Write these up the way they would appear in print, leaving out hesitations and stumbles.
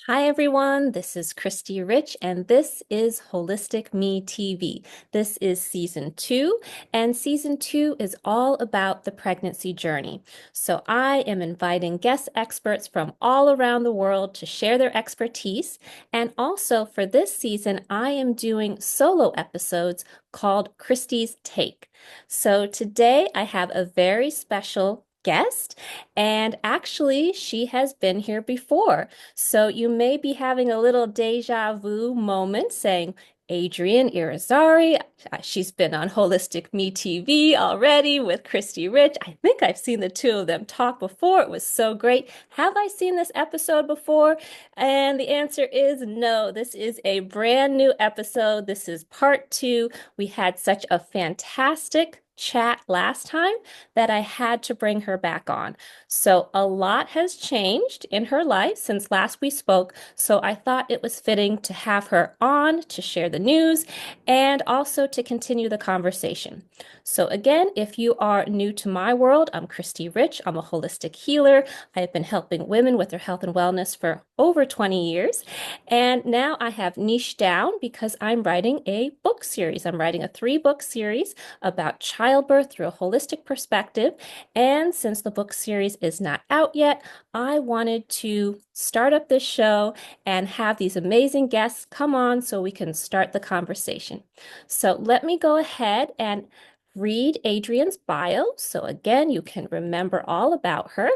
Hi everyone, this is Christy Rich, and this is Holistic Me TV. This is season 2, and season 2 is all about the pregnancy journey. So I am inviting guest experts from all around the world to share their expertise. And also for this season, I am doing solo episodes called Christy's Take. So today I have a very special guest, and actually, she has been here before. So you may be having a little deja vu moment saying, Adrienne Irizarry, she's been on Holistic Me TV already with Christy Rich. I think I've seen the two of them talk before. It was so great. Have I seen this episode before? And the answer is no. This is a brand new episode. This is part 2. We had such a fantastic chat last time that I had to bring her back on. So a lot has changed in her life since last we spoke. So I thought it was fitting to have her on to share the news and also to continue the conversation. So again, if you are new to my world, I'm Christy Rich. I'm a holistic healer. I have been helping women with their health and wellness for over 20 years. And now I have niche down because I'm writing a book series. I'm writing a 3-book series about childbirth through a holistic perspective. And since the book series is not out yet, I wanted to start up this show and have these amazing guests come on so we can start the conversation. So let me go ahead and read Adrienne's bio. So again, you can remember all about her,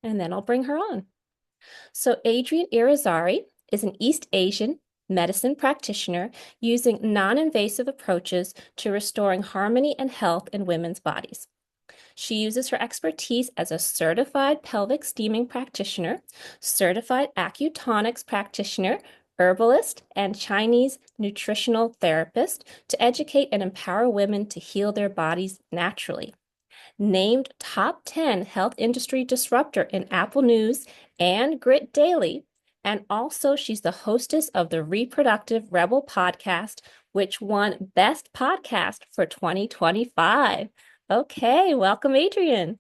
and then I'll bring her on. So Adrienne Irizarry is an East Asian medicine practitioner using non-invasive approaches to restoring harmony and health in women's bodies. She uses her expertise as a certified pelvic steaming practitioner, certified Acutonics practitioner, herbalist, and Chinese nutritional therapist to educate and empower women to heal their bodies naturally. Named top 10 Health Industry Disruptor in Apple News and Grit Daily. And also, she's the hostess of the Reproductive Rebel podcast, which won Best Podcast for 2025. Okay, welcome, Adrienne.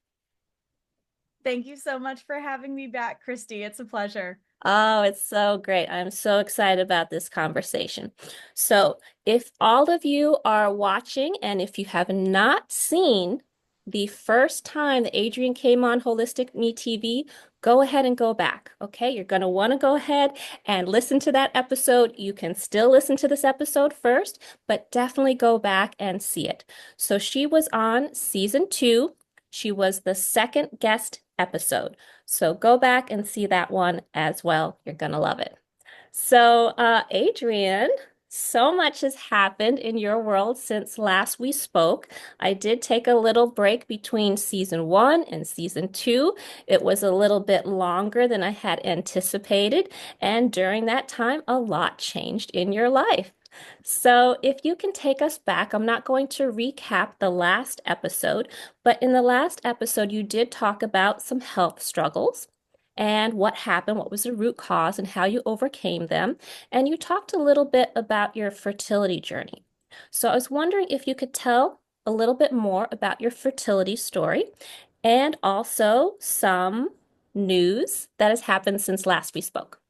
Thank you so much for having me back, Christy. It's a pleasure. Oh, it's so great. I'm so excited about this conversation. So, if all of you are watching and if you have not seen the first time that Adrienne came on Holistic Me TV, go ahead and go back. Okay, you're going to want to go ahead and listen to that episode. You can still listen to this episode first, but definitely go back and see it. So, she was on season 2. She was the second guest episode. So go back and see that one as well. You're going to love it. So, Adrienne, so much has happened in your world since last we spoke. I did take a little break between season 1 and season 2. It was a little bit longer than I had anticipated. And during that time, a lot changed in your life. So, if you can take us back, I'm not going to recap the last episode, but in the last episode, you did talk about some health struggles and what happened, what was the root cause, and how you overcame them. And you talked a little bit about your fertility journey. So, I was wondering if you could tell a little bit more about your fertility story and also some news that has happened since last we spoke.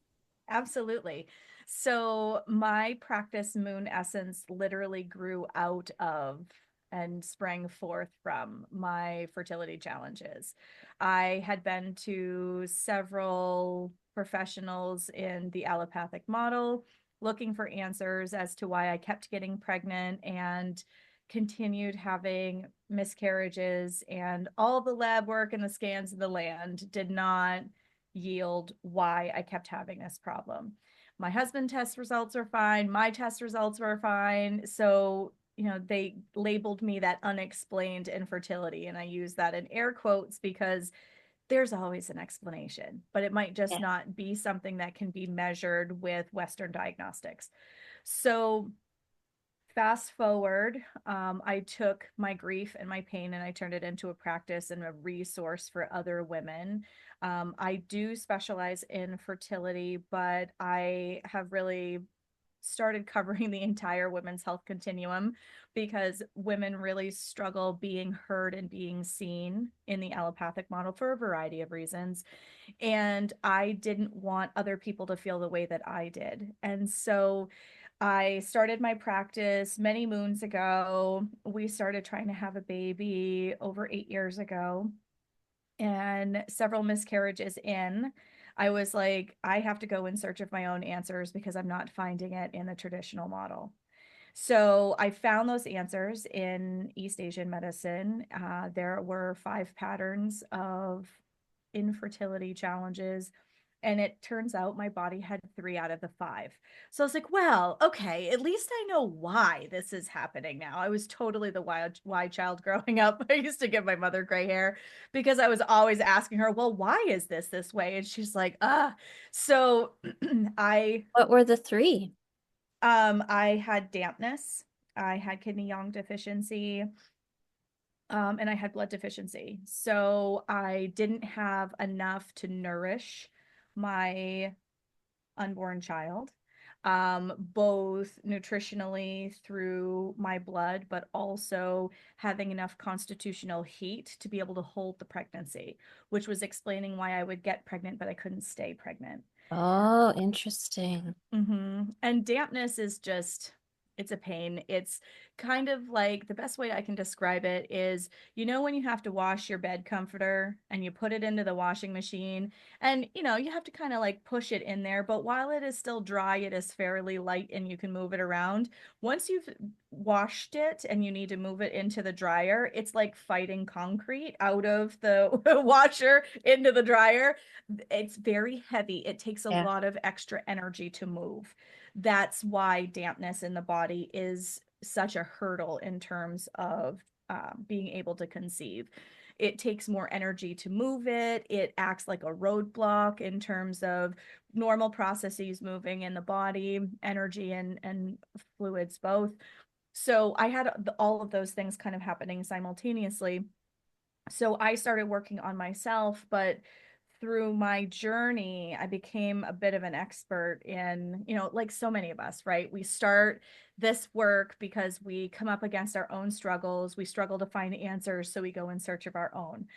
Absolutely. So, my practice Moon Essence literally grew out of and sprang forth from my fertility challenges. I had been to several professionals in the allopathic model looking for answers as to why I kept getting pregnant and continued having miscarriages, and all the lab work and the scans of the land did not yield why I kept having this problem. My husband test results are fine, my test results were fine. So, they labeled me that unexplained infertility. And I use that in air quotes because there's always an explanation, but it might just Yeah. not be something that can be measured with Western diagnostics. So, fast forward, I took my grief and my pain and I turned it into a practice and a resource for other women. I do specialize in fertility, but I have really started covering the entire women's health continuum because women really struggle being heard and being seen in the allopathic model for a variety of reasons. And I didn't want other people to feel the way that I did. And so I started my practice many moons ago. We started trying to have a baby over 8 years ago, and several miscarriages in. I was like, I have to go in search of my own answers because I'm not finding it in the traditional model. So I found those answers in East Asian medicine. There were 5 patterns of infertility challenges. And it turns out my body had 3 out of the 5. So I was like, well, okay, at least I know why this is happening now. I was totally the why child growing up. I used to give my mother gray hair because I was always asking her, well, why is this way? And she's like, ah. So I What were the three? I had dampness, I had kidney yang deficiency, and I had blood deficiency. So I didn't have enough to nourish my unborn child, both nutritionally through my blood, but also having enough constitutional heat to be able to hold the pregnancy, which was explaining why I would get pregnant, but I couldn't stay pregnant. Oh, interesting. And dampness is just, it's a pain. It's kind of like the best way I can describe it is, when you have to wash your bed comforter and you put it into the washing machine and, you have to kind of like push it in there, but while it is still dry, it is fairly light and you can move it around. Once you've washed it and you need to move it into the dryer, it's like fighting concrete out of the washer into the dryer. It's very heavy. It takes a Yeah. lot of extra energy to move. That's why dampness in the body is such a hurdle in terms of being able to conceive. It takes more energy to move it. It acts like a roadblock in terms of normal processes moving in the body, energy and fluids both. So I had all of those things kind of happening simultaneously. So I started working on myself, but through my journey, I became a bit of an expert in, like so many of us, right? We start this work because we come up against our own struggles. We struggle to find answers, so we go in search of our own.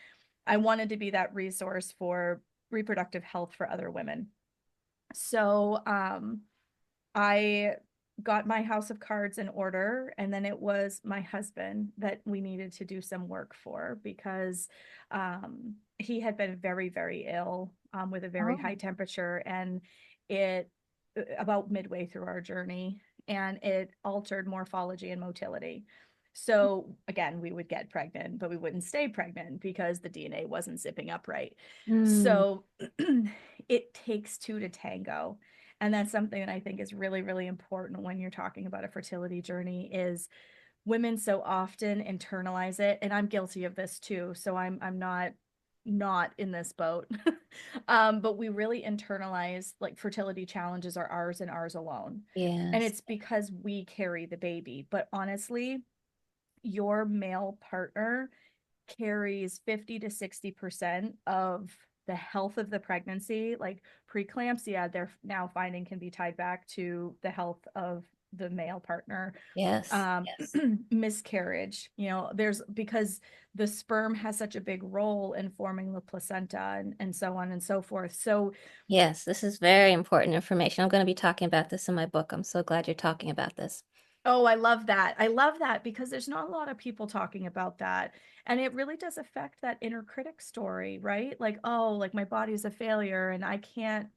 I wanted to be that resource for reproductive health for other women. So I got my house of cards in order, and then it was my husband that we needed to do some work for because he had been very, very ill with a very high Oh. temperature, and it about midway through our journey, and it altered morphology and motility. So again, we would get pregnant, but we wouldn't stay pregnant because the DNA wasn't zipping up right. Hmm. So it takes two to tango. And that's something that I think is really, really important when you're talking about a fertility journey is women so often internalize it, and I'm guilty of this too. So I'm not in this boat. But we really internalize like fertility challenges are ours and ours alone. And Yes. it's because we carry the baby. But honestly, your male partner carries 50 to 60% of the health of the pregnancy. Like preeclampsia, they're now finding can be tied back to the health of the male partner. Yes. Um, Miscarriage, there's because the sperm has such a big role in forming the placenta and so on and so forth. So Yes, this is very important information. I'm going to be talking about this in my book. I'm so glad you're talking about this. oh, I love that. I love that because there's not a lot of people talking about that. And it really does affect that inner critic story, right? Like, oh, like my body's a failure and I can't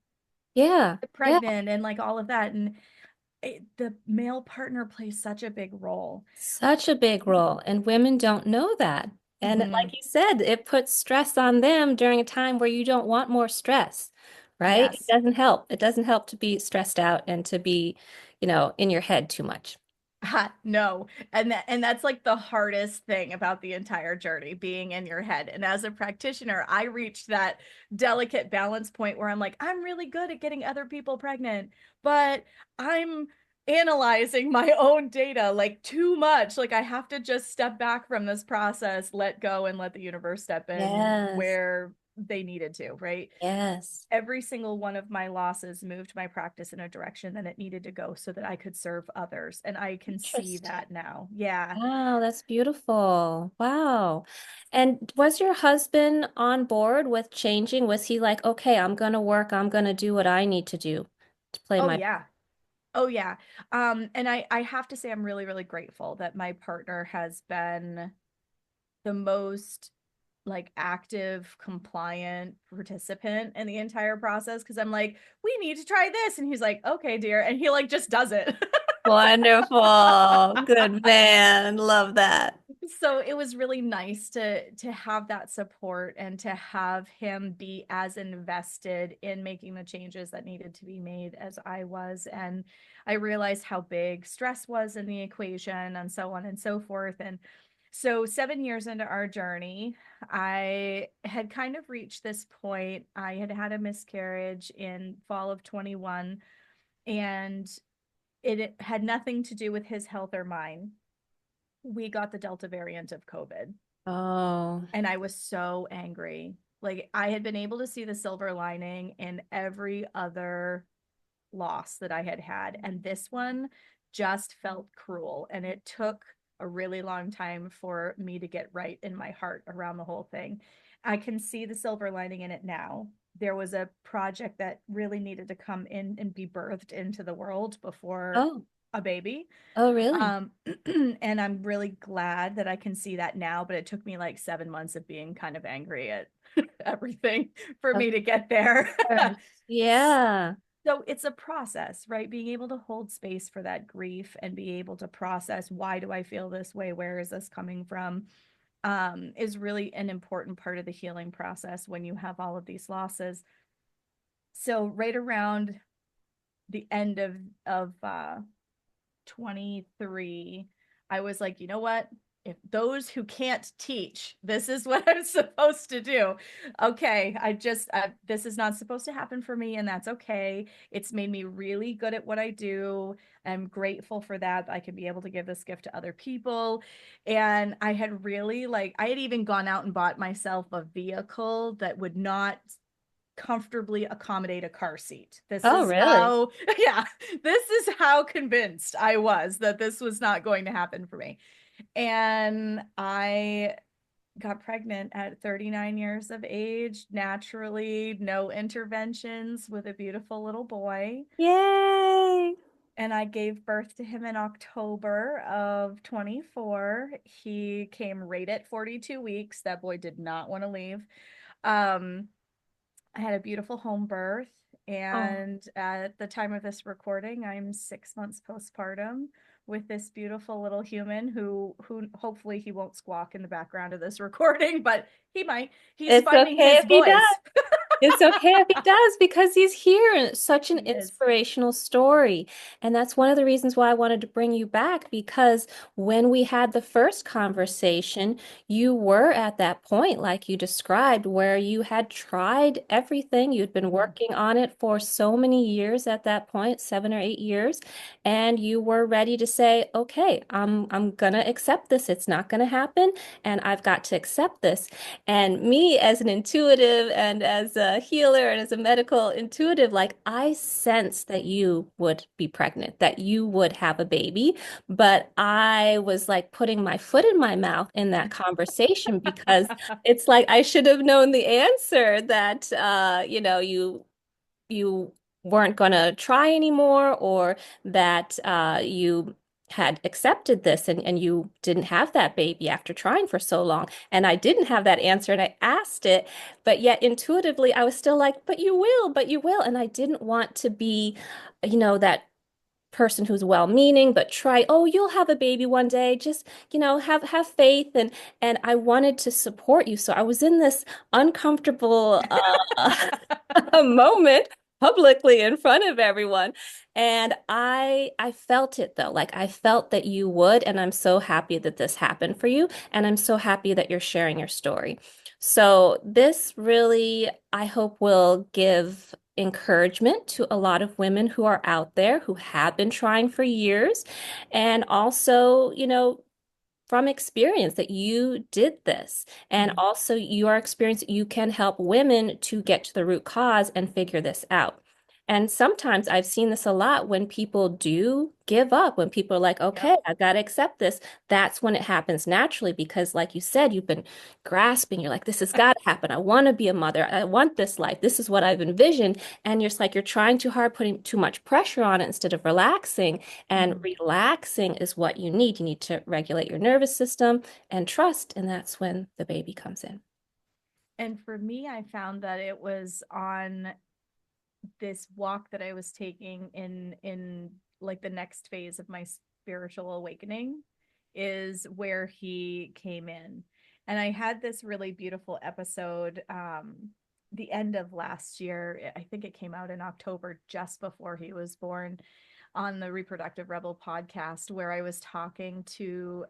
Yeah. get Yeah. pregnant and like all of that. And the male partner plays such a big role. Such a big role, and women don't know that. And like Hmm. you said, it puts stress on them during a time where you don't want more stress, right? It Yes. doesn't help. It doesn't help to be stressed out and to be, in your head too much. No. And that's like the hardest thing about the entire journey, being in your head. And as a practitioner, I reached that delicate balance point where I'm like, I'm really good at getting other people pregnant, but I'm analyzing my own data like too much. Like I have to just step back from this process, let go and let the universe step in Yes. they needed to, right? Yes. Every single one of my losses moved my practice in a direction that it needed to go so that I could serve others. And I can see Interesting. that now. Yeah. Wow, that's beautiful. Wow. And was your husband on board with changing? Was he like, okay, I'm gonna work, I'm gonna do what I need to do to play Oh, my yeah. Oh, yeah. And I have to say, I'm really, really grateful that my partner has been the most like active, compliant participant in the entire process. Cause I'm like, we need to try this. And he's like, okay, dear. And he like just does it. Wonderful. Good man. Love that. So it was really nice to have that support and to have him be as invested in making the changes that needed to be made as I was. And I realized how big stress was in the equation and so on and so forth. And so 7 years into our journey, I had kind of reached this point. I had had a miscarriage in fall of 21, and it had nothing to do with his health or mine. We got the Delta variant of COVID. Oh, And I was so angry. Like I had been able to see the silver lining in every other loss that I had had. And this one just felt cruel. And it took a really long time for me to get right in my heart around the whole thing. I can see the silver lining in it now. There was a project that really needed to come in and be birthed into the world before oh, a baby. oh, really? Um, and I'm really glad that I can see that now, but it took me like 7 months of being kind of angry at everything for Of me to get there. course. Yeah. So it's a process, right? Being able to hold space for that grief and be able to process, why do I feel this way? Where is this coming from? Is really an important part of the healing process when you have all of these losses. So right around the end of 23, I was like, you know what? If those who can't teach, this is what I'm supposed to do. Okay, this is not supposed to happen for me, and that's okay. It's made me really good at what I do. I'm grateful for that. I can be able to give this gift to other people. And I had really like, I had even gone out and bought myself a vehicle that would not comfortably accommodate a car seat. This Oh, is really? how, yeah, this is how convinced I was that this was not going to happen for me. And I got pregnant at 39 years of age, naturally, no interventions, with a beautiful little boy. Yay. And I gave birth to him in October of 24. He came right at 42 weeks. That boy did not want to leave. Um, I had a beautiful home birth, Oh, and at the time of this recording, I'm 6 months postpartum with this beautiful little human who hopefully he won't squawk in the background of this recording, but he might. He's it's finding okay his if he does. voice. It's okay if he does because he's here and it's such an He is. inspirational story. And that's one of the reasons why I wanted to bring you back because when we had the first conversation, you were at that point, like you described, where you had tried everything. You'd been Mhm. working on it for so many years at that point, 7 or 8 years, and you were ready to say, okay, I'm gonna accept this. It's not gonna happen, and I've got to accept this. And me as an intuitive and as a healer and as a medical intuitive, like I sense that you would be pregnant, that you would have a baby. But I was like putting my foot in my mouth in that conversation because it's like I should have known the answer that you weren't going to try anymore or that you had accepted this and you didn't have that baby after trying for so long. And I didn't have that answer and I asked it, but yet intuitively I was still like, but you will, but you will. And I didn't want to be, that person who's well-meaning, but try, oh, you'll have a baby one day. Just, have faith and I wanted to support you. So I was in this uncomfortable moment publicly in front of everyone. And I felt it though. Like I felt that you would, and I'm so happy that this happened for you. And I'm so happy that you're sharing your story. So this really, I hope, will give encouragement to a lot of women who are out there who have been trying for years and also, from experience that you did this. And Mhm. also your experience, you can help women to get to the root cause and figure this out. And sometimes I've seen this a lot when people do give up, when people are like, Yep. okay, I've got to accept this. That's when it happens naturally because, like you said, you've been grasping. You're like, this has got to happen. I want to be a mother. I want this life. This is what I've envisioned. And you're just like, you're trying too hard, putting too much pressure on it instead of relaxing. And Mhm. relaxing is what you need. You need to regulate your nervous system and trust. And that's when the baby comes in. And for me, I found that it was on this walk that I was taking in like the next phase of my spiritual awakening is where he came in. And I had this really beautiful episode the end of last year. I think it came out in October just before he was born on the Reproductive Rebel podcast where I was talking to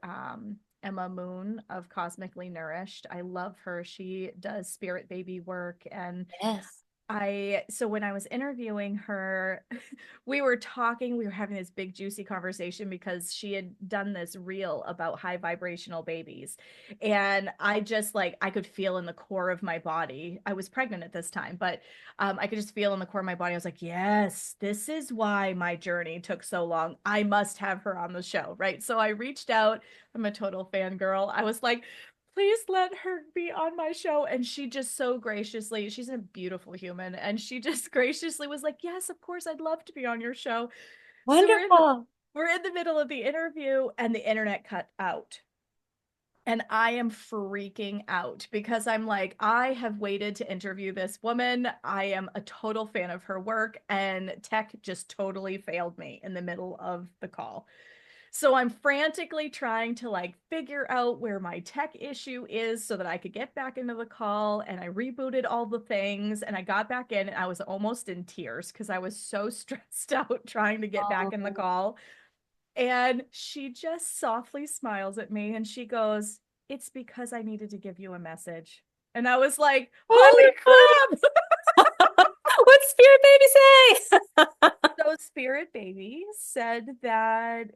Emma Moon of Cosmically Nourished. I love her. She does spirit baby work and Yes. so when I was interviewing her, we were talking, we were having this big juicy conversation because she had done this reel about high vibrational babies. And I just like I could feel in the core of my body. I was pregnant at this time, but I could just feel in the core of my body. I was like, yes, this is why my journey took so long. I must have her on the show, right? So I reached out. I'm a total fangirl. I was like, please let her be on my show. And she just so graciously, she's a beautiful human, and she just graciously was like, yes, of course, I'd love to be on your show. So Wonderful. we're in the middle of the interview and the internet cut out. And I am freaking out because I'm like, I have waited to interview this woman. I am a total fan of her work, and tech just totally failed me in the middle of the call. So I'm frantically trying to like figure out where my tech issue is so that I could get back into the call. And I rebooted all the things and I got back in and I was almost in tears because I was so stressed out trying to get back in the Oh, call. And she just softly smiles at me and she goes, it's because I needed to give you a message. And I was like, holy wonderful. crap. What's Spirit Baby say? So Spirit Baby said that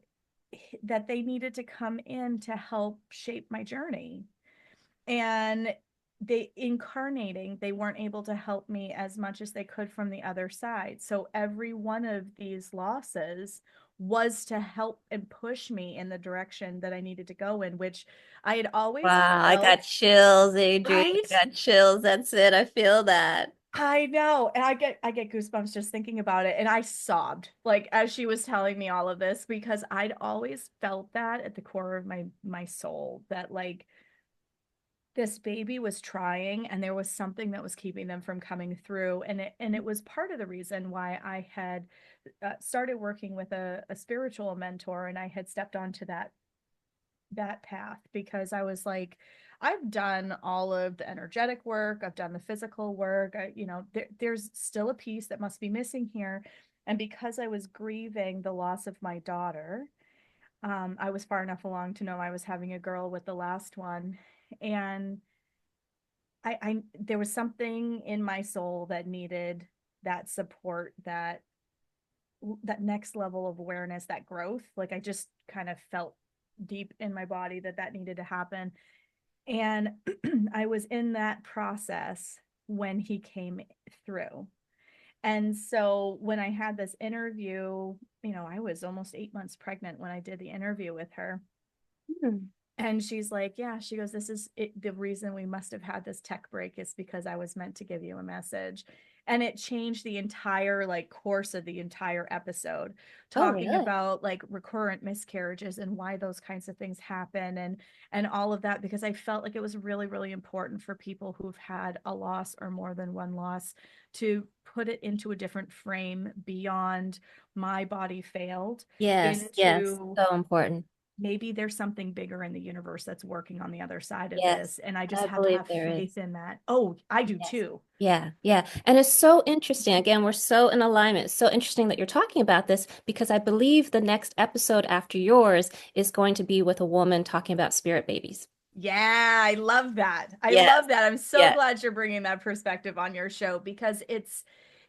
they needed to come in to help shape my journey. And they incarnating, they weren't able to help me as much as they could from the other side. So every one of these losses was to help and push me in the direction that I needed to go in, which I had always Wow, I got felt, chills, Adrienne. right? I got chills. That's it. I feel that. I know. And I get goosebumps just thinking about it. And I sobbed like as she was telling me all of this because I'd always felt that at the core of my soul that like this baby was trying and there was something that was keeping them from coming through, and it was part of the reason why I had started working with a spiritual mentor, and I had stepped onto that path because I was like, I've done all of the energetic work, I've done the physical work, there's still a piece that must be missing here. And because I was grieving the loss of my daughter, I was far enough along to know I was having a girl with the last one. And I there was something in my soul that needed that support, that next level of awareness, that growth. Like I just kind of felt deep in my body that needed to happen. And I was in that process when he came through. And so when I had this interview, I was almost 8 months pregnant when I did the interview with her. Hmm. And she's like, yeah, she goes, this is it. The reason we must have had this tech break is because I was meant to give you a message. And it changed the entire like course of the entire episode, Oh, talking really? about like recurrent miscarriages and why those kinds of things happen, and all of that, because I felt like it was really, really important for people who've had a loss or more than one loss to put it into a different frame beyond my body failed, Yes, yes. into So important. maybe there's something bigger in the universe that's working on the other side of Yes, this. And I just I have to believe have there is. faith in that. Oh, I do Yes. too. Yeah, yeah. And it's so interesting. Again, we're so in alignment. It's so interesting that you're talking about this because I believe the next episode after yours is going to be with a woman talking about spirit babies. Yeah, I love that. I Yes, love that. I'm so yes. glad you're bringing that perspective on your show because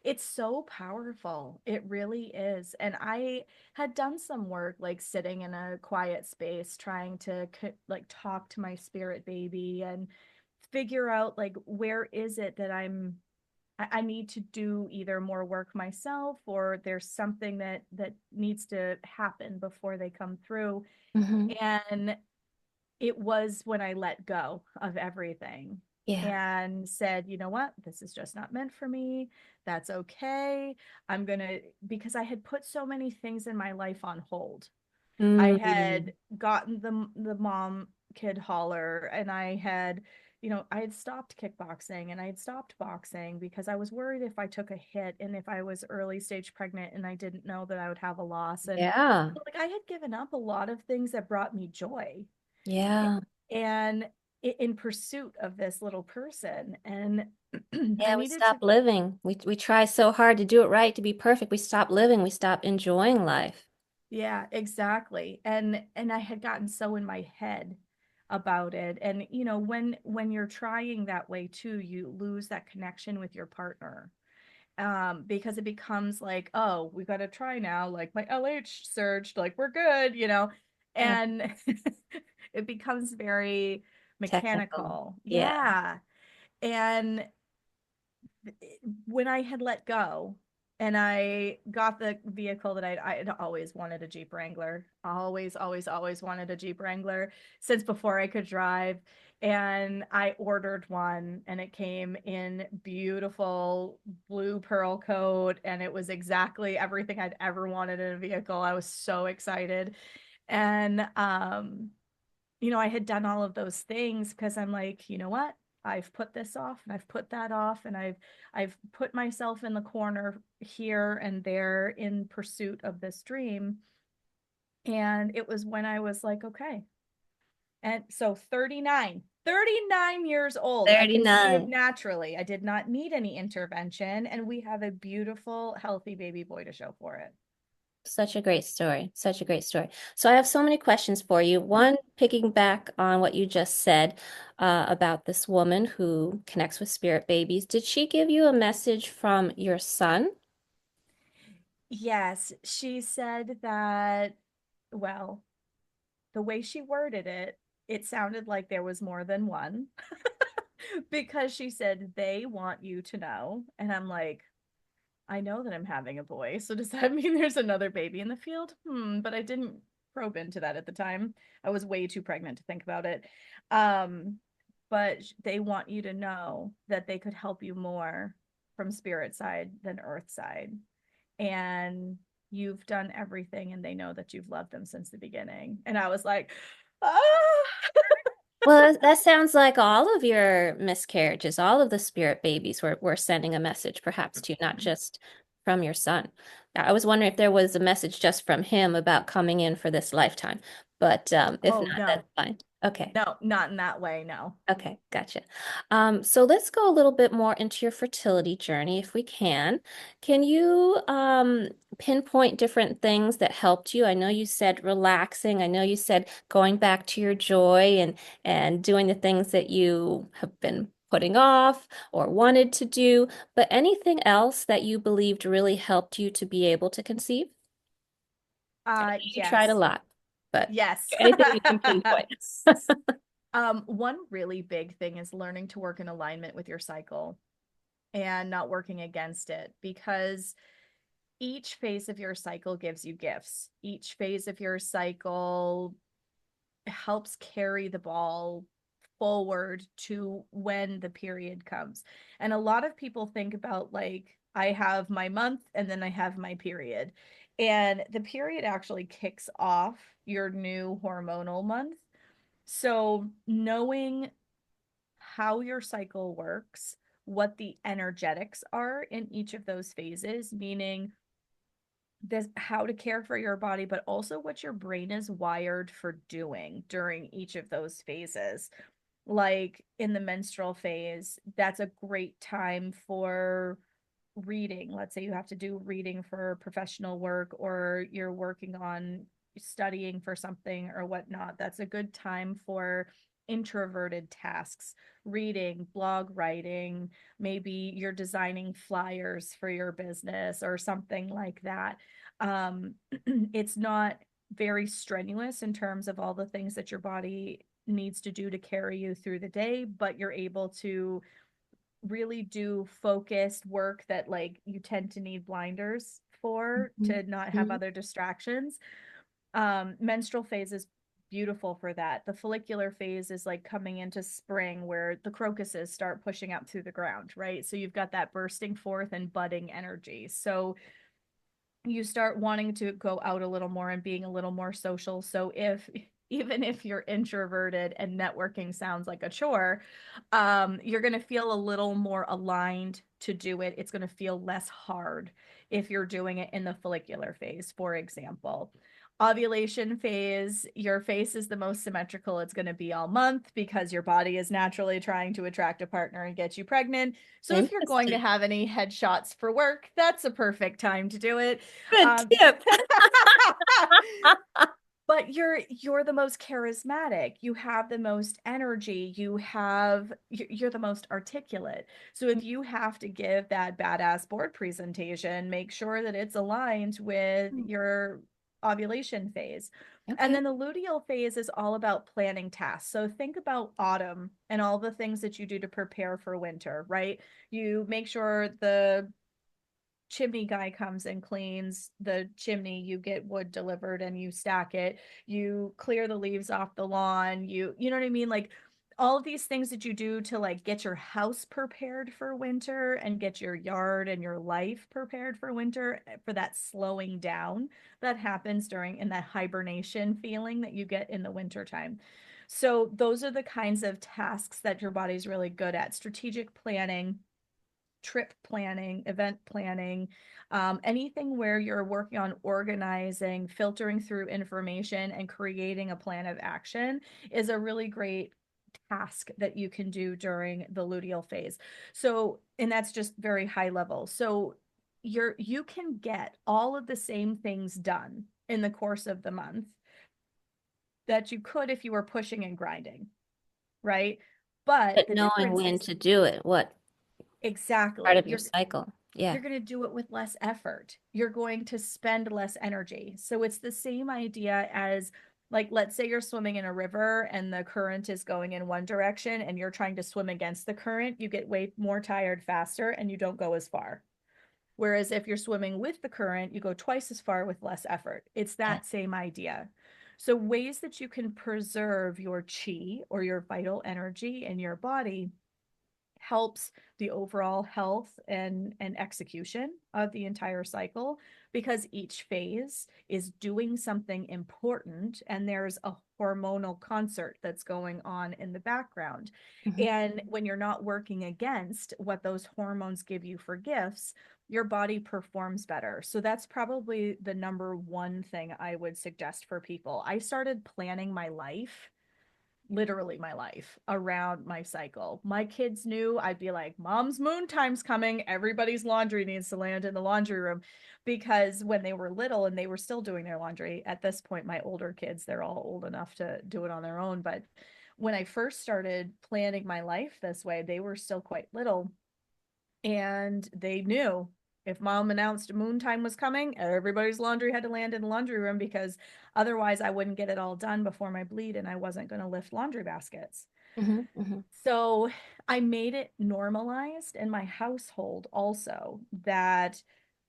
It's so powerful. It really is. And I had done some work like sitting in a quiet space trying to like talk to my spirit baby and figure out like where is it that I need to do either more work myself or there's something that needs to happen before they come through. Hmm. And it was when I let go of everything Yeah. and said, you know what, this is just not meant for me. That's okay. I'm gonna, because I had put so many things in my life on hold. I Mm. had gotten the mom kid holler, and I had, I had stopped kickboxing and I had stopped boxing because I was worried if I took a hit and if I was early stage pregnant and I didn't know that I would have a loss. And Yeah. like I had given up a lot of things that brought me joy Yeah. and in pursuit of this little person. And I Yeah, we needed to, stop living. We try so hard to do it right, to be perfect. We stop living. We stop enjoying life. yeah, exactly. And I had gotten so in my head about it. And when you're trying that way too, you lose that connection with your partner. Because it becomes like, oh, we got to try now. Like my LH surged, like we're good. Yeah. And it becomes very Technical. mechanical. Yeah. Yeah. And when I had let go and I got the vehicle that I had always wanted a Jeep Wrangler, always, always, always wanted a Jeep Wrangler since before I could drive. And I ordered one and it came in beautiful blue pearl coat and it was exactly everything I'd ever wanted in a vehicle. I was so excited. And I had done all of those things because I'm like, you know what? I've put this off and I've put that off and I've put myself in the corner here and there in pursuit of this dream. And it was when I was like, okay. And so 39 years old, I conceived 39. naturally. I did not need any intervention. And we have a beautiful, healthy baby boy to show for it. Such a great story. Such a great story. So I have so many questions for you. One, picking back on what you just said about this woman who connects with spirit babies. Did she give you a message from your son? Yes, she said that, well, the way she worded it, it sounded like there was more than one because she said, they want you to know. And I'm like, I know that I'm having a boy. So does that mean there's another baby in the field? But I didn't probe into that at the time. I was way too pregnant to think about it. Um, but they want you to know that they could help you more from spirit side than earth side. And you've done everything and they know that you've loved them since the beginning. And I was like, ah. Well, that sounds like all of your miscarriages, all of the spirit babies were sending a message perhaps to you, not just from your son. I was wondering if there was a message just from him about coming in for this lifetime, but if Oh not, no, that's fine. Okay. no, not in that way. No. Okay, gotcha. So let's go a little bit more into your fertility journey if we can. Can you pinpoint different things that helped you? I know you said relaxing. I know you said going back to your joy and doing the things that you have been putting off or wanted to do, but anything else that you believed really helped you to be able to conceive? I know you tried a Yes. lot, but Yes. anything you can pinpoint. One really big thing is learning to work in alignment with your cycle and not working against it because each phase of your cycle gives you gifts. Each phase of your cycle helps carry the ball forward to when the period comes. And a lot of people think about like, I have my month and then I have my period. And the period actually kicks off your new hormonal month. So knowing how your cycle works, what the energetics are in each of those phases, meaning this how to care for your body, but also what your brain is wired for doing during each of those phases. Like in the menstrual phase, that's a great time for reading. Let's say you have to do reading for professional work or you're working on studying for something or whatnot. That's a good time for introverted tasks, reading, blog writing, maybe you're designing flyers for your business or something like that. Um, it's not very strenuous in terms of all the things that your body needs to do to carry you through the day, but you're able to really do focused work that like you tend to need blinders for Mhm. to not have Mhm. other distractions. Menstrual phase is beautiful for that. The follicular phase is like coming into spring where the crocuses start pushing up through the ground, right? So you've got that bursting forth and budding energy. So you start wanting to go out a little more and being a little more social. So if even if you're introverted and networking sounds like a chore, you're going to feel a little more aligned to do it. It's going to feel less hard if you're doing it in the follicular phase, for example. Ovulation phase, your face is the most symmetrical it's going to be all month because your body is naturally trying to attract a partner and get you pregnant. So if you're going to Interesting. have any headshots for work, that's a perfect time to do it. Good Um, tip. but you're the most charismatic, you have the most energy, you're the most articulate. So if you have to give that badass board presentation, make sure that it's aligned with your ovulation phase. And Okay. then the luteal phase is all about planning tasks. So think about autumn and all the things that you do to prepare for winter, right? You make sure the chimney guy comes and cleans the chimney, you get wood delivered and you stack it, you clear the leaves off the lawn, you know what I mean, like all of these things that you do to like get your house prepared for winter and get your yard and your life prepared for winter, for that slowing down that happens during in that hibernation feeling that you get in the winter time. So those are the kinds of tasks that your body's really good at: strategic planning, trip planning, event planning, anything where you're working on organizing, filtering through information, and creating a plan of action is a really great task that you can do during the luteal phase. So, and that's just very high level. So you can get all of the same things done in the course of the month that you could if you were pushing and grinding, right? But But the knowing difference when is to do it, what part exactly of your cycle? Yeah. you're going to do it with less effort. You're going to spend less energy. So it's the same idea as, like, let's say you're swimming in a river and the current is going in one direction and you're trying to swim against the current, you get way more tired faster and you don't go as far. Whereas if you're swimming with the current, you go twice as far with less effort. It's Yeah. that same idea. So ways that you can preserve your chi or your vital energy in your body helps the overall health and execution of the entire cycle, because each phase is doing something important and there's a hormonal concert that's going on in the background. Mhm. And when you're not working against what those hormones give you for gifts, your body performs better. So that's probably the number one thing I would suggest for people. I started planning my life, literally my life, around my cycle. My kids knew I'd be like, Mom's moon time's coming. Everybody's laundry needs to land in the laundry room. Because when they were little and they were still doing their laundry, at this point, my older kids, they're all old enough to do it on their own. But when I first started planning my life this way, they were still quite little and they knew if Mom announced moon time was coming, everybody's laundry had to land in the laundry room, because otherwise I wouldn't get it all done before my bleed and I wasn't going to lift laundry baskets. Mhm. Mhm. So I made it normalized in my household also that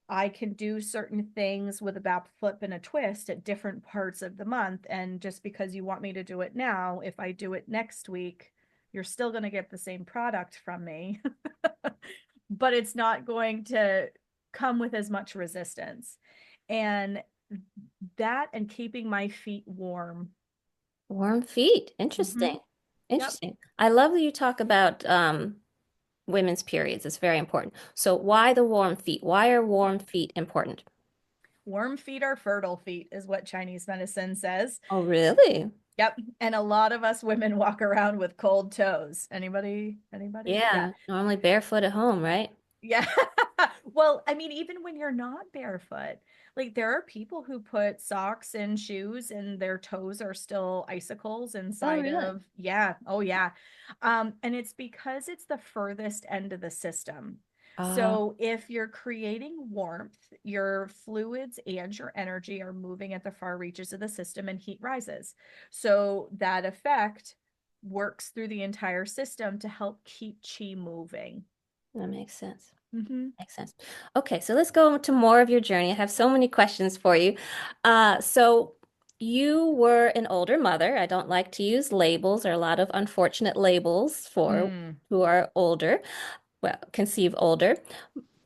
I can do certain things with a back flip and a twist at different parts of the month. And just because you want me to do it now, if I do it next week, you're still going to get the same product from me, but it's not going to come with as much resistance. And that and keeping my feet warm. Warm feet. Mm-hmm. Interesting. Yep. Interesting. I love that you talk about women's periods. It's very important. So why the warm feet? Why are warm feet important? Warm feet are fertile feet, is what Chinese medicine says. Oh, really? Yep. And a lot of us women walk around with cold toes. Anybody? Anybody? Yeah. Yeah. Normally barefoot at home, right? Yeah. Well, I mean, even when you're not barefoot, like there are people who put socks and shoes and their toes are still icicles Oh, inside really? of, yeah, oh yeah. And it's because it's the furthest end of the system. Uh, So if you're creating warmth, your fluids and your energy are moving at the far reaches of the system and heat rises. So that effect works through the entire system to help keep chi moving. that makes sense. Hmm. Makes sense. Okay, so let's go to more of your journey. I have so many questions for you. So you were an older mother. I don't like to use labels. There are a lot of unfortunate labels for Mm. who are older, well, conceive older.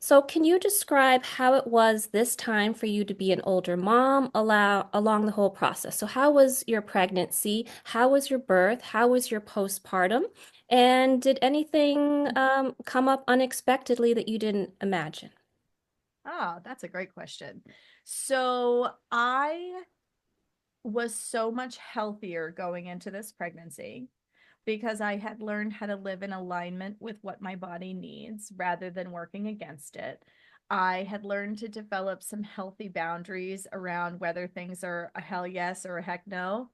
So can you describe how it was this time for you to be an older mom along the whole process? So how was your pregnancy? How was your birth? How was your postpartum? And did anything come up unexpectedly that you didn't imagine? Oh, that's a great question. So I was so much healthier going into this pregnancy because I had learned how to live in alignment with what my body needs rather than working against it. I had learned to develop some healthy boundaries around whether things are a hell yes or a heck no,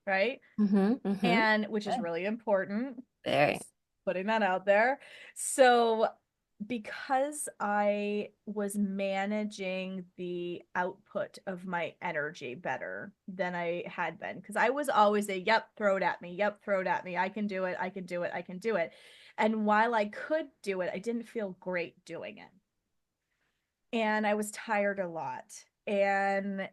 right? Mm-hmm, mm-hmm. And which is Okay. really important. Very. Just putting that out there. So, because I was managing the output of my energy better than I had been, because I was always a yep, throw it at me, yep, throw it at me. I can do it, I can do it, I can do it. And while I could do it, I didn't feel great doing it. And I was tired a lot. And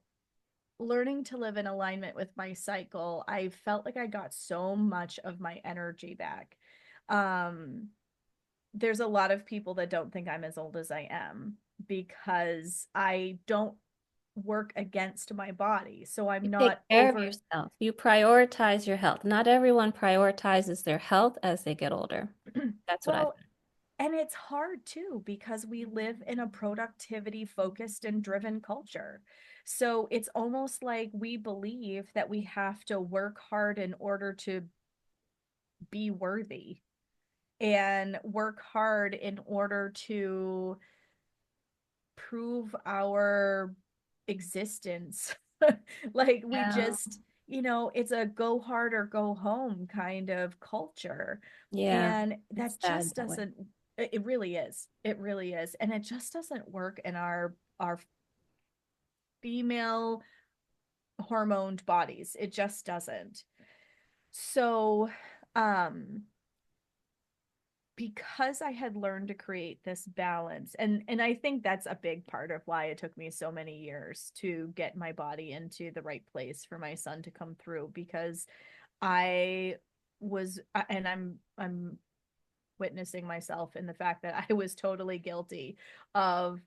learning to live in alignment with my cycle, I felt like I got so much of my energy back. Um, there's a lot of people that don't think I'm as old as I am because I don't work against my body. So I'm You take not care of over. yourself. You prioritize your health. Not everyone prioritizes their health as they get older. That's what I Well, and it's hard too because we live in a productivity focused and driven culture. So it's almost like we believe that we have to work hard in order to be worthy and work hard in order to prove our existence. Like we Yeah. just, it's a go hard or go home kind of culture. Yeah. And It's that sad just that way. doesn't, it really is. It really is. And it just doesn't work in our female hormoned bodies. It just doesn't. So, um, because I had learned to create this balance, and I think that's a big part of why it took me so many years to get my body into the right place for my son to come through, because I was and I'm witnessing myself in the fact that I was totally guilty of,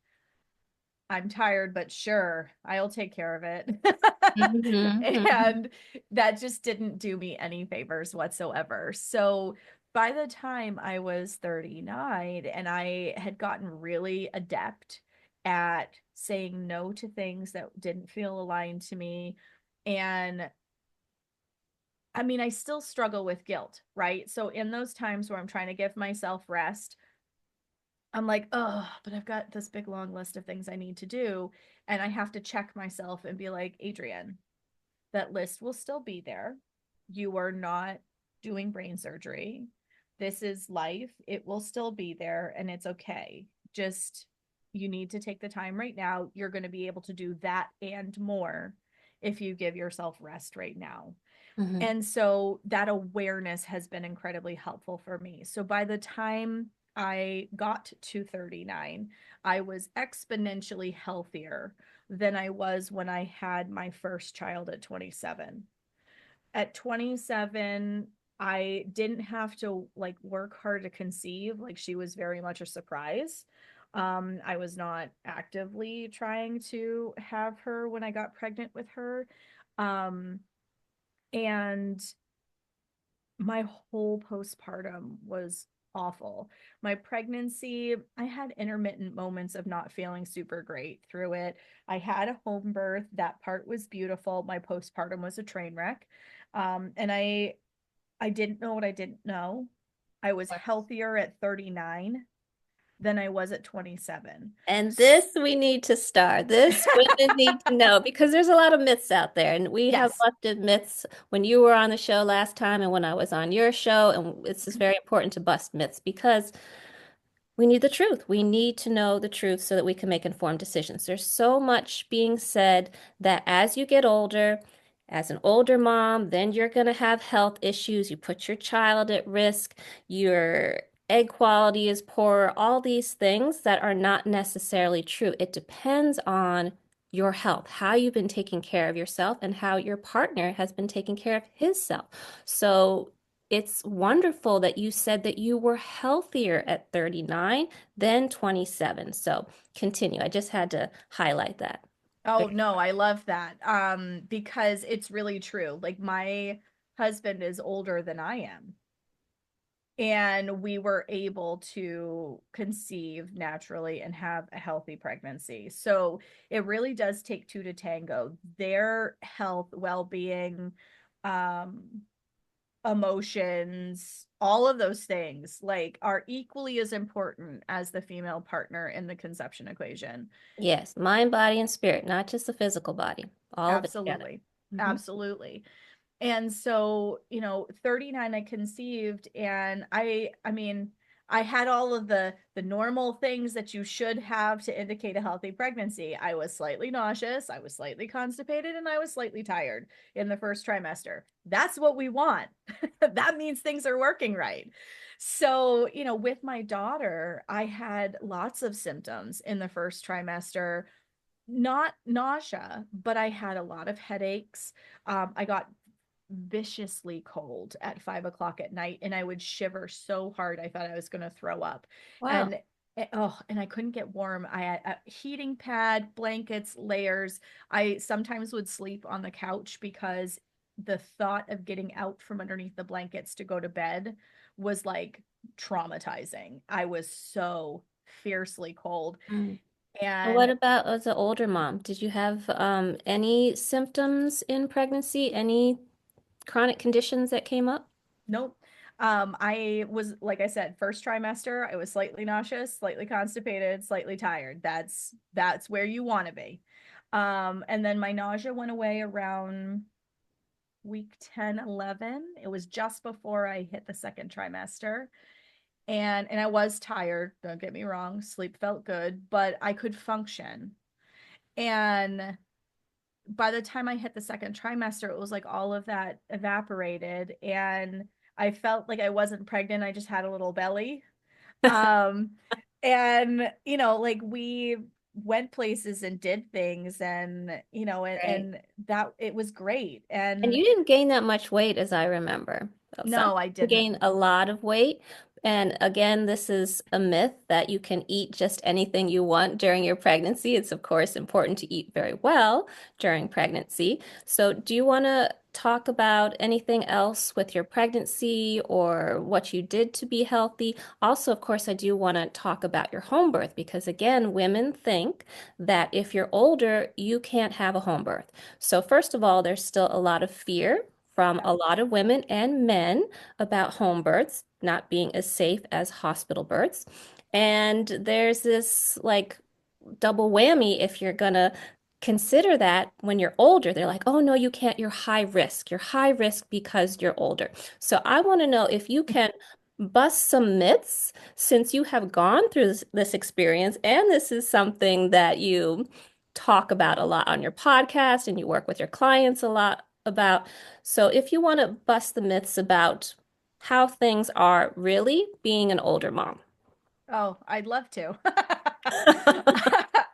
I'm tired, but sure, I'll take care of it. Mm-hmm. And that just didn't do me any favors whatsoever. So by the time I was 39 and I had gotten really adept at saying no to things that didn't feel aligned to me, and I mean, I still struggle with guilt, right? So in those times where I'm trying to give myself rest, I'm like, oh, but I've got this big long list of things I need to do. And I have to check myself and be like, Adrienne, that list will still be there. You are not doing brain surgery. This is life. It will still be there and it's okay. Just, you need to take the time right now. You're going to be able to do that and more if you give yourself rest right now. Hmm. And so that awareness has been incredibly helpful for me. So by the time I got to 39, I was exponentially healthier than I was when I had my first child at 27. At 27, I didn't have to like work hard to conceive. Like she was very much a surprise. I was not actively trying to have her when I got pregnant with her. Um, and my whole postpartum was awful. My pregnancy, I had intermittent moments of not feeling super great through it. I had a home birth. That part was beautiful. My postpartum was a train wreck. And I didn't know what I didn't know. I was healthier at 39 than I was at 27. And this we need to start. This women need to know because there's a lot of myths out there, and we have Yes. busted myths when you were on the show last time and when I was on your show. And it's just very important to bust myths because we need the truth. We need to know the truth so that we can make informed decisions. There's so much being said that as you get older, as an older mom, then you're going to have health issues. You put your child at risk. Your egg quality is poorer. All these things that are not necessarily true. It depends on your health, how you've been taking care of yourself, and how your partner has been taking care of his self. So it's wonderful that you said that you were healthier at 39 than 27. So continue. I just had to highlight that. Oh no, I love that. Because it's really true. Like my husband is older than I am, and we were able to conceive naturally and have a healthy pregnancy. So it really does take two to tango. Their health, well-being, um, emotions, all of those things like are equally as important as the female partner in the conception equation. Yes, mind, body, and spirit, not just the physical body, all of it together. Absolutely. Mhm. Absolutely. And so, 39 I conceived, and I mean, I had all of the normal things that you should have to indicate a healthy pregnancy. I was slightly nauseous, I was slightly constipated, and I was slightly tired in the first trimester. That's what we want. That means things are working right. So, with my daughter, I had lots of symptoms in the first trimester, not nausea, but I had a lot of headaches. I got viciously cold at 5 o'clock at night, and I would shiver so hard I thought I was going to throw up. Wow. And oh, and I couldn't get warm. I had a heating pad, blankets, layers. I sometimes would sleep on the couch because the thought of getting out from underneath the blankets to go to bed was like traumatizing. I was so fiercely cold. Mm. And what And about as an older mom? Did you have any symptoms in pregnancy? Any chronic conditions that came up? nope. I was, like I said, first trimester, I was slightly nauseous, slightly constipated, slightly tired. That's where you want to be. And then my nausea went away around week 10, 11. It was just before I hit the second trimester. And I was tired, don't get me wrong. Sleep felt good, but I could function. And by the time I hit the second trimester, it was like all of that evaporated, and I felt like I wasn't pregnant. I just had a little belly. Um, and like we went places and did things, and Right. and that it was great. And And you didn't gain that much weight, as I remember. Some no, I people didn't. gain a lot of weight. And again, this is a myth that you can eat just anything you want during your pregnancy. It's, of course, important to eat very well during pregnancy. So, do you want to talk about anything else with your pregnancy or what you did to be healthy? Also, of course, I do want to talk about your home birth because, again, women think that if you're older, you can't have a home birth. So, first of all, there's still a lot of fear from Yep. a lot of women and men about home births not being as safe as hospital births. And there's this like double whammy if you're gonna consider that when you're older. They're like, oh no, you can't, you're high risk. You're high risk because you're older. So I want to know if you can bust some myths since you have gone through this experience, and this is something that you talk about a lot on your podcast and you work with your clients a lot about. So if you want to bust the myths about how things are really being an older mom. Oh, I'd love to.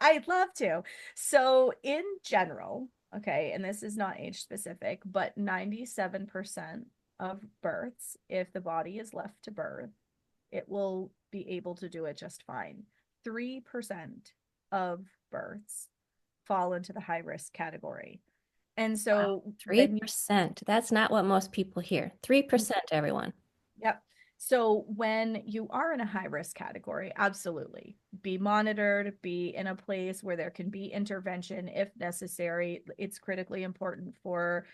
I'd love to. So, in general, okay, and this is not age specific, but 97% of births, if the body is left to birth, it will be able to do it just fine. 3% of births fall into the high risk category. And Wow, so when 3%. That's not what most people hear. 3%, everyone. Yep. So when you are in a high risk category, absolutely be monitored, be in a place where there can be intervention if necessary. It's critically important for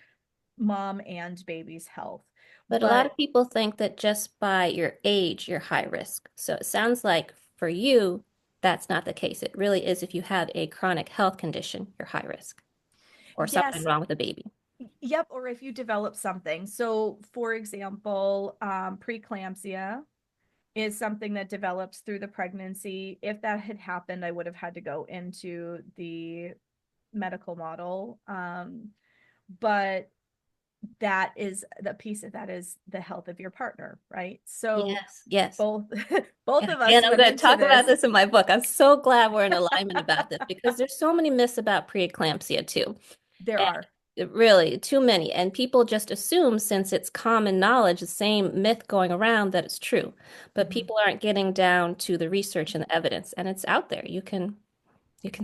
mom and baby's health. But a lot of But people think that just by your age, you're high risk. So it sounds like For you, that's not the case. It really is if you have a chronic health condition, you're high risk or something Yes, wrong with the baby. yep, or if you develop something. So, for example, preeclampsia is something that develops through the pregnancy. If that had happened, I would have had to go into the medical model. But that is the piece of that is the health of your partner, right? So Yes, yes. both both And of again, us I'm went going to into talk about this. this in my book. I'm so glad we're in alignment about this because there's so many myths about preeclampsia too. There And are. really, too many. And people just assume, since it's common knowledge, the same myth going around, that it's true. But Mhm. people aren't getting down to the research and the evidence, and it's out there. You can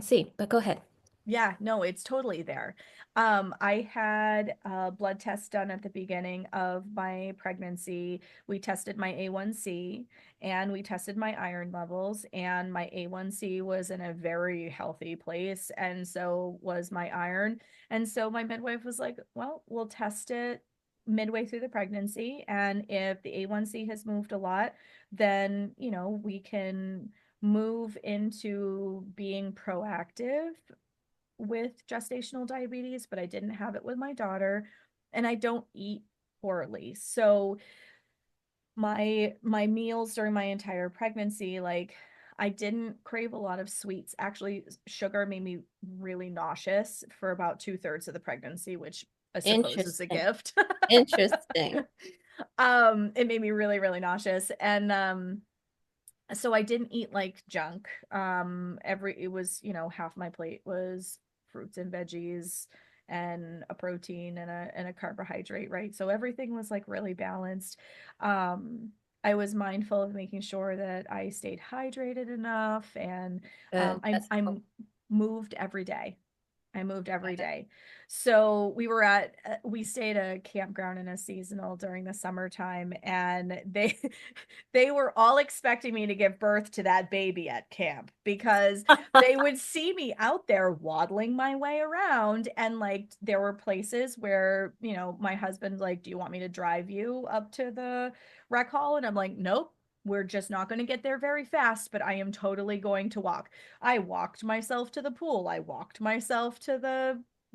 see. But go ahead. Yeah, no, it's totally there. I had a blood test done at the beginning of my pregnancy. We tested my A1C and we tested my iron levels, and my A1C was in a very healthy place, and so was my iron. And so my midwife was like, well, we'll test it midway through the pregnancy. And if the A1C has moved a lot, then, we can move into being proactive with gestational diabetes, but I didn't have it with my daughter, and I don't eat poorly. So my meals during my entire pregnancy, like, I didn't crave a lot of sweets. Actually, sugar made me really nauseous for about 2/3 of the pregnancy, which I suppose is a Interesting. gift. Interesting. It made me really, really nauseous. And so I didn't eat like junk. It was, half my plate was fruits and veggies and a protein and a carbohydrate, right? So everything was like really balanced. Um, I was mindful of making sure that I stayed hydrated enough, and Good. I That's I cool. moved every day. I moved every Got day. So we stayed at a campground in a seasonal during the summertime, and they were all expecting me to give birth to that baby at camp, because it. they would see me out there waddling my way around. And like, there were places where, my husband, like, do you want me to drive you up to the rec hall? And I'm like, nope. We're just not going to get there very fast, but I am totally going to walk. I walked myself to the pool. I walked myself to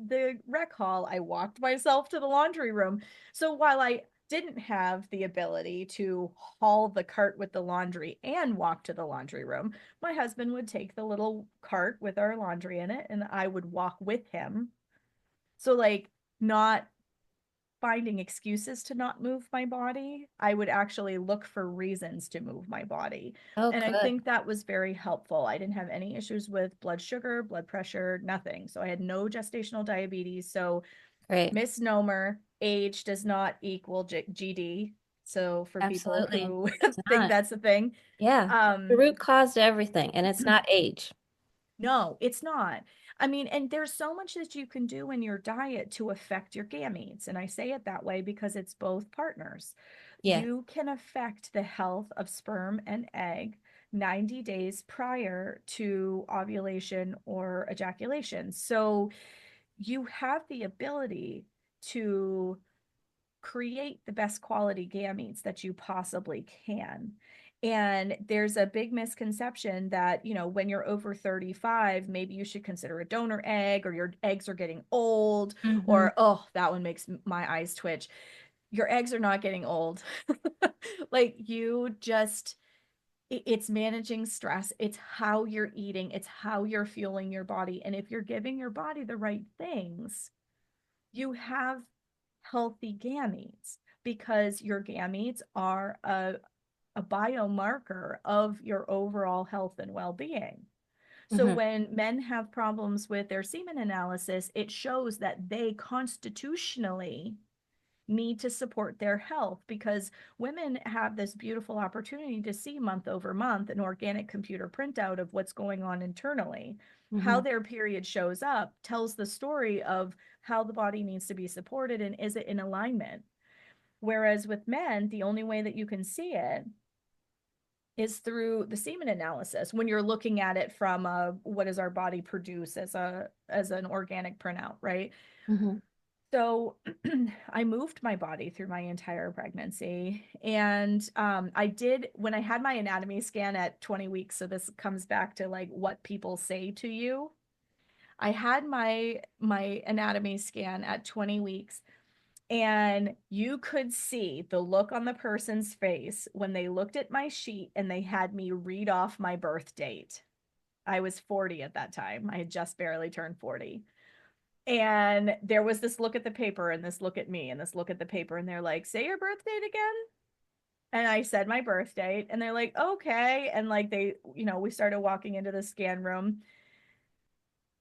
the rec hall. I walked myself to the laundry room. So while I didn't have the ability to haul the cart with the laundry and walk to the laundry room, my husband would take the little cart with our laundry in it and I would walk with him. So, like, not finding excuses to not move my body. I would actually look for reasons to move my body. Oh, And I good. think that was very helpful. I didn't have any issues with blood sugar, blood pressure, nothing. So I had no gestational diabetes. So, Great. misnomer, age does not equal GD. So for people Absolutely. who It's think not. that's a thing, Yeah. The um, root cause to everything, and it's not age. no, it's not. I mean, and there's so much that you can do in your diet to affect your gametes. And I say it that way because it's both partners. Yeah. You can affect the health of sperm and egg 90 days prior to ovulation or ejaculation. So you have the ability to create the best quality gametes that you possibly can. And there's a big misconception that, when you're over 35, maybe you should consider a donor egg, or your eggs are getting old, Hmm. or, oh, that one makes my eyes twitch. Your eggs are not getting old. Like, you just, it's managing stress. It's how you're eating, it's how you're fueling your body. And if you're giving your body the right things, you have healthy gametes, because your gametes are a biomarker of your overall health and well-being. So Hmm. when men have problems with their semen analysis, it shows that they constitutionally need to support their health, because women have this beautiful opportunity to see month over month an organic computer printout of what's going on internally. How Hmm. their period shows up tells the story of how the body needs to be supported and is it in alignment. Whereas with men, the only way that you can see it is through the semen analysis, when you're looking at it from what does our body produce as an organic printout, right? Hmm. So I moved my body through my entire pregnancy. And I did, when I had my anatomy scan at 20 weeks, so this comes back to like what people say to you. I had my anatomy scan at 20 weeks, and you could see the look on the person's face when they looked at my sheet and they had me read off my birth date. I was 40 at that time. I had just barely turned 40. And there was this look at the paper and this look at me and this look at the paper. And they're like, say your birth date again. And I said my birth date. And they're like, okay. And like we started walking into the scan room.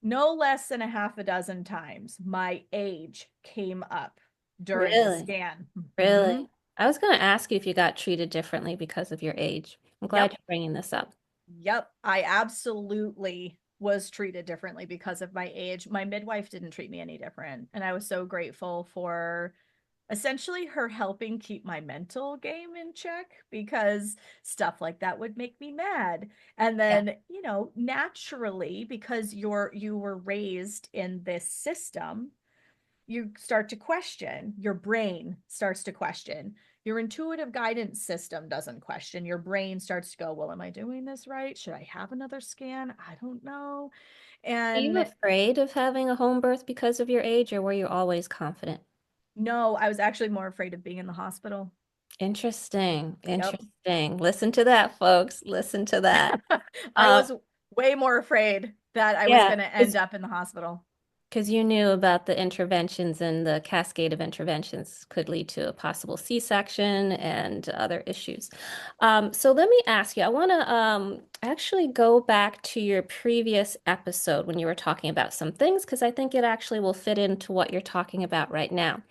No less than a half a dozen times, my age came up during the Really? scan. Mhm. Really? I was going to ask you if you got treated differently because of your age. I'm glad Yep. you're bringing this up. Yep. I absolutely was treated differently because of my age. My midwife didn't treat me any different. And I was so grateful for essentially her helping keep my mental game in check, because stuff like that would make me mad. And Yeah. then, naturally, because you were raised in this system, you start to question, your brain starts to question. Your intuitive guidance system doesn't question. Your brain starts to go, well, am I doing this right? Should I have another scan? I don't know. Are you And afraid of having a home birth because of your age, or were you always confident? no, I was actually more afraid of being in the hospital. Interesting. Yep. Interesting. Listen to that, folks. Listen to that. I Um, was way more afraid that I was yeah, going to end up in the hospital. because you knew about the interventions, and the cascade of interventions could lead to a possible C-section and other issues. So let me ask you, I want to actually go back to your previous episode when you were talking about some things, because I think it actually will fit into what you're talking about right now.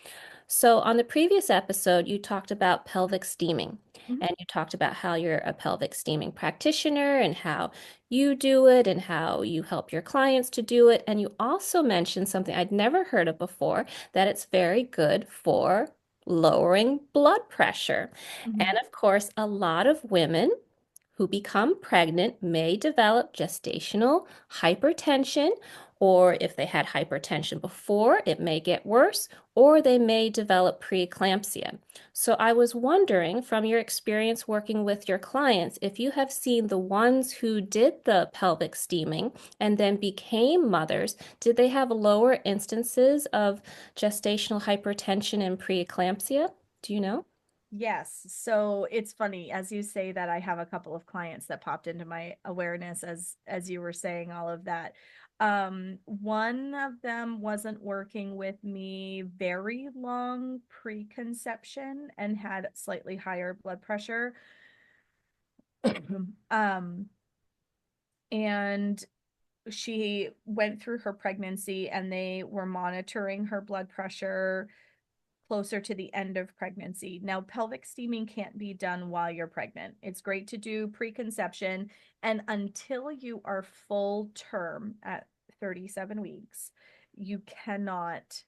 So, on the previous episode, you talked about pelvic steaming, Mhm. and you talked about how you're a pelvic steaming practitioner and how you do it and how you help your clients to do it. And you also mentioned something I'd never heard of before, that it's very good for lowering blood pressure. And Mhm. of course, a lot of women who become pregnant may develop gestational hypertension, or if they had hypertension before, it may get worse, or they may develop preeclampsia. So I was wondering, from your experience working with your clients, if you have seen the ones who did the pelvic steaming and then became mothers, did they have lower instances of gestational hypertension and preeclampsia? Do you know? Yes. So it's funny as you say that. I have a couple of clients that popped into my awareness as you were saying all of that. One of them wasn't working with me very long preconception and had slightly higher blood pressure. um, and she went through her pregnancy and they were monitoring her blood pressure closer to the end of pregnancy. Now, pelvic steaming can't be done while you're pregnant. It's great to do preconception, and until you are full term at 37 weeks, you cannot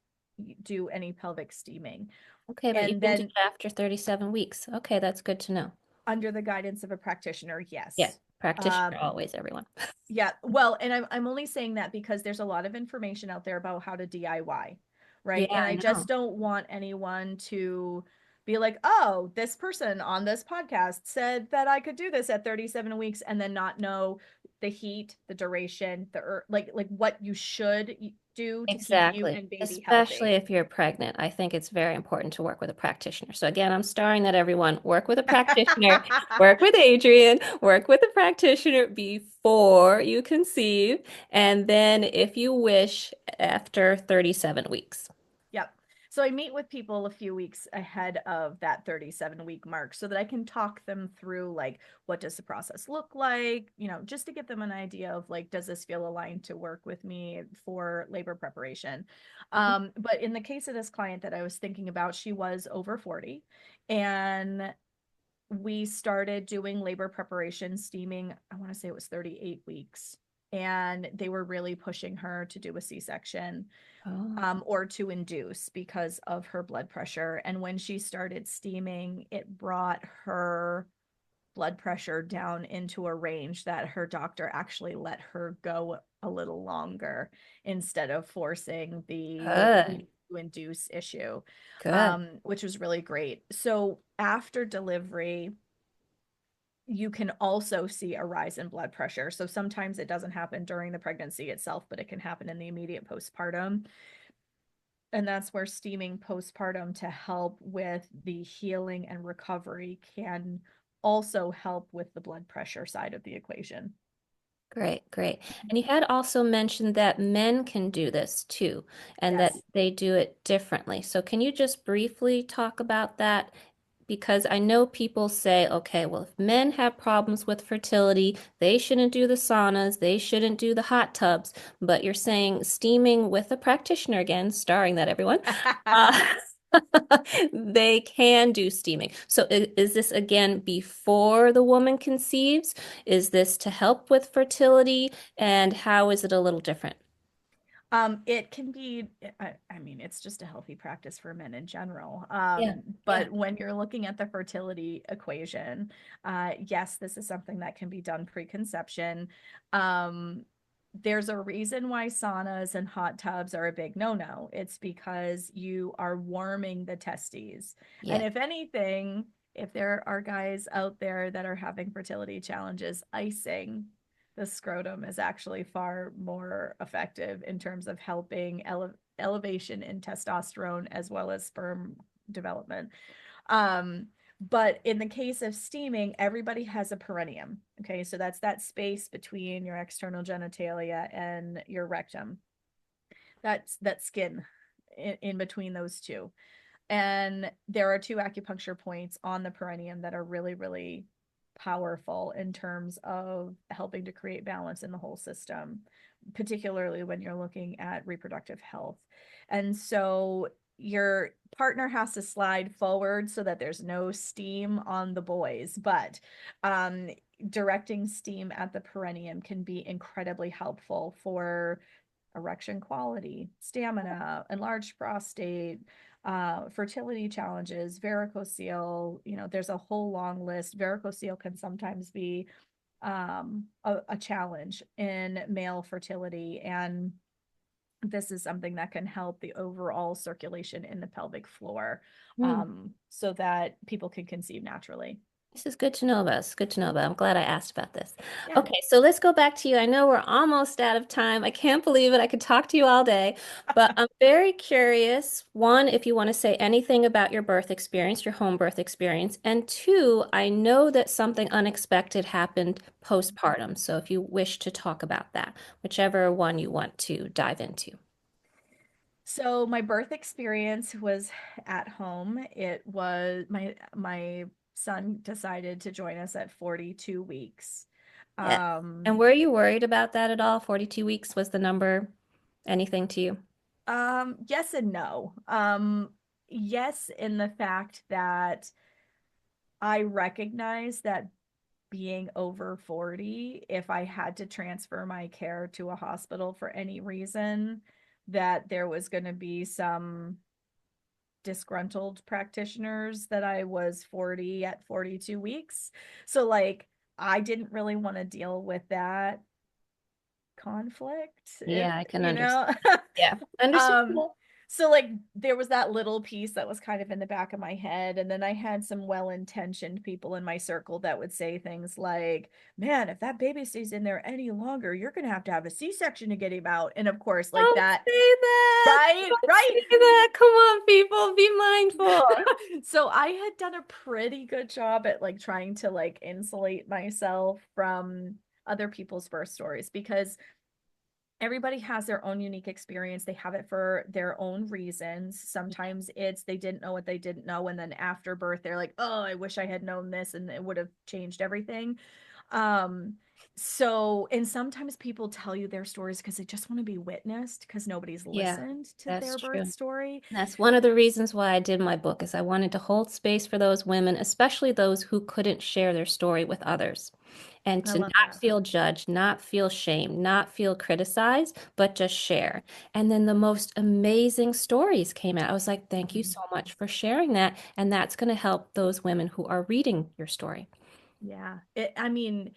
do any pelvic steaming. Okay, but you And can do then, it after 37 weeks. Okay, that's good to know. under the guidance of a practitioner, Yeah, yes. practitioner Um, always, everyone. Yeah, well, and I'm only saying that because there's a lot of information out there about how to DIY, Yeah, right? And I I just know. don't want anyone to be like, "Oh, this person on this podcast said that I could do this at 37 weeks," and then not know the heat, the duration, like what you should do to keep you Exactly. and baby Especially healthy. if you're pregnant. I think it's very important to work with a practitioner. So again, I'm starring that everyone work with a practitioner, work with Adrienne, work with a practitioner before you conceive, and then if you wish, after 37 weeks. Yep. So I meet with people a few weeks ahead of that 37-week mark so that I can talk them through like what does the process look like, just to give them an idea of like does this feel aligned to work with me for labor preparation. But in the case of this client that I was thinking about, she was over 40, and we started doing labor preparation steaming. I want to say it was 38 weeks, and they were really pushing her to do a C-section, Oh, or to induce because of her blood pressure. And when she started steaming, it brought her blood pressure down into a range that her doctor actually let her go a little longer instead of forcing the good. to induce issue, Good. which was really great. So after delivery, you can also see a rise in blood pressure. So sometimes it doesn't happen during the pregnancy itself, but it can happen in the immediate postpartum. And that's where steaming postpartum to help with the healing and recovery can also help with the blood pressure side of the equation. Great, great. And you had also mentioned that men can do this too, and that Yes. they do it differently. So can you just briefly talk about that? Because I know people say, okay, well, if men have problems with fertility, they shouldn't do the saunas, they shouldn't do the hot tubs. But you're saying steaming with a practitioner, again, starring that everyone, uh, they can do steaming. So is this again before the woman conceives? Is this to help with fertility? And how is it a little different? It can be, I mean, it's just a healthy practice for men in general. Yeah, yeah, But when you're looking at the fertility equation, yes, this is something that can be done preconception. Um, there's a reason why saunas and hot tubs are a big no-no. It's because you are warming the testes. And yeah. if anything, if there are guys out there that are having fertility challenges, icing the scrotum is actually far more effective in terms of helping elevation in testosterone as well as sperm development. Um, but in the case of steaming, everybody has a perineum. Okay, so that's that space between your external genitalia and your rectum. That's that skin in between those two. And there are two acupuncture points on the perineum that are really, really powerful in terms of helping to create balance in the whole system, particularly when you're looking at reproductive health. And so your partner has to slide forward so that there's no steam on the boys, but um, directing steam at the perineum can be incredibly helpful for erection quality, stamina, enlarged prostate, fertility challenges, varicocele. There's a whole long list. Varicocele can sometimes be a challenge in male fertility. And this is something that can help the overall circulation in the pelvic floor, Hmm. so that people can conceive naturally. This is good to know about. It's good to know about. I'm glad I asked about this. Yeah. Okay, so let's go back to you. I know we're almost out of time. I can't believe it. I could talk to you all day, but I'm very curious. One, if you want to say anything about your birth experience, your home birth experience, and two, I know that something unexpected happened postpartum. So if you wish to talk about that, whichever one you want to dive into. So my birth experience was at home. It was my son decided to join us at 42 weeks. Yes. Um, And were you worried about that at all? 42 weeks was the number anything to you? yes and no. Yes, in the fact that I recognize that being over 40, if I had to transfer my care to a hospital for any reason, that there was going to be some disgruntled practitioners that I was 40 at 42 weeks. So like I didn't really want to deal with that conflict, if Yeah, I can you understand. know. Yeah, um understandable. so like there was that little piece that was kind of in the back of my head, and then I had some well-intentioned people in my circle that would say things like, man, if that baby stays in there any longer, you're gonna have a C-section to get him out. And of course, like Don't that, say that. right, Don't right. say that. Come on, people, be mindful. So I had done a pretty good job at like trying to like insulate myself from other people's birth stories, because everybody has their own unique experience. They have it for their own reasons. Sometimes it's they didn't know what they didn't know, and then after birth they're like, oh, I wish I had known this and it would have changed everything. um and sometimes people tell you their stories because they just want to be witnessed, because nobody's Yeah, listened to that's their birth true. story. That's one of the reasons why I did my book is I wanted to hold space for those women, especially those who couldn't share their story with others, and I to love not that. feel judged, not feel shamed, not feel criticized, but just share. And then the most amazing stories came out. I was like, thank you Mhm. so much for sharing that. And that's going to help those women who are reading your story. Yeah. I mean,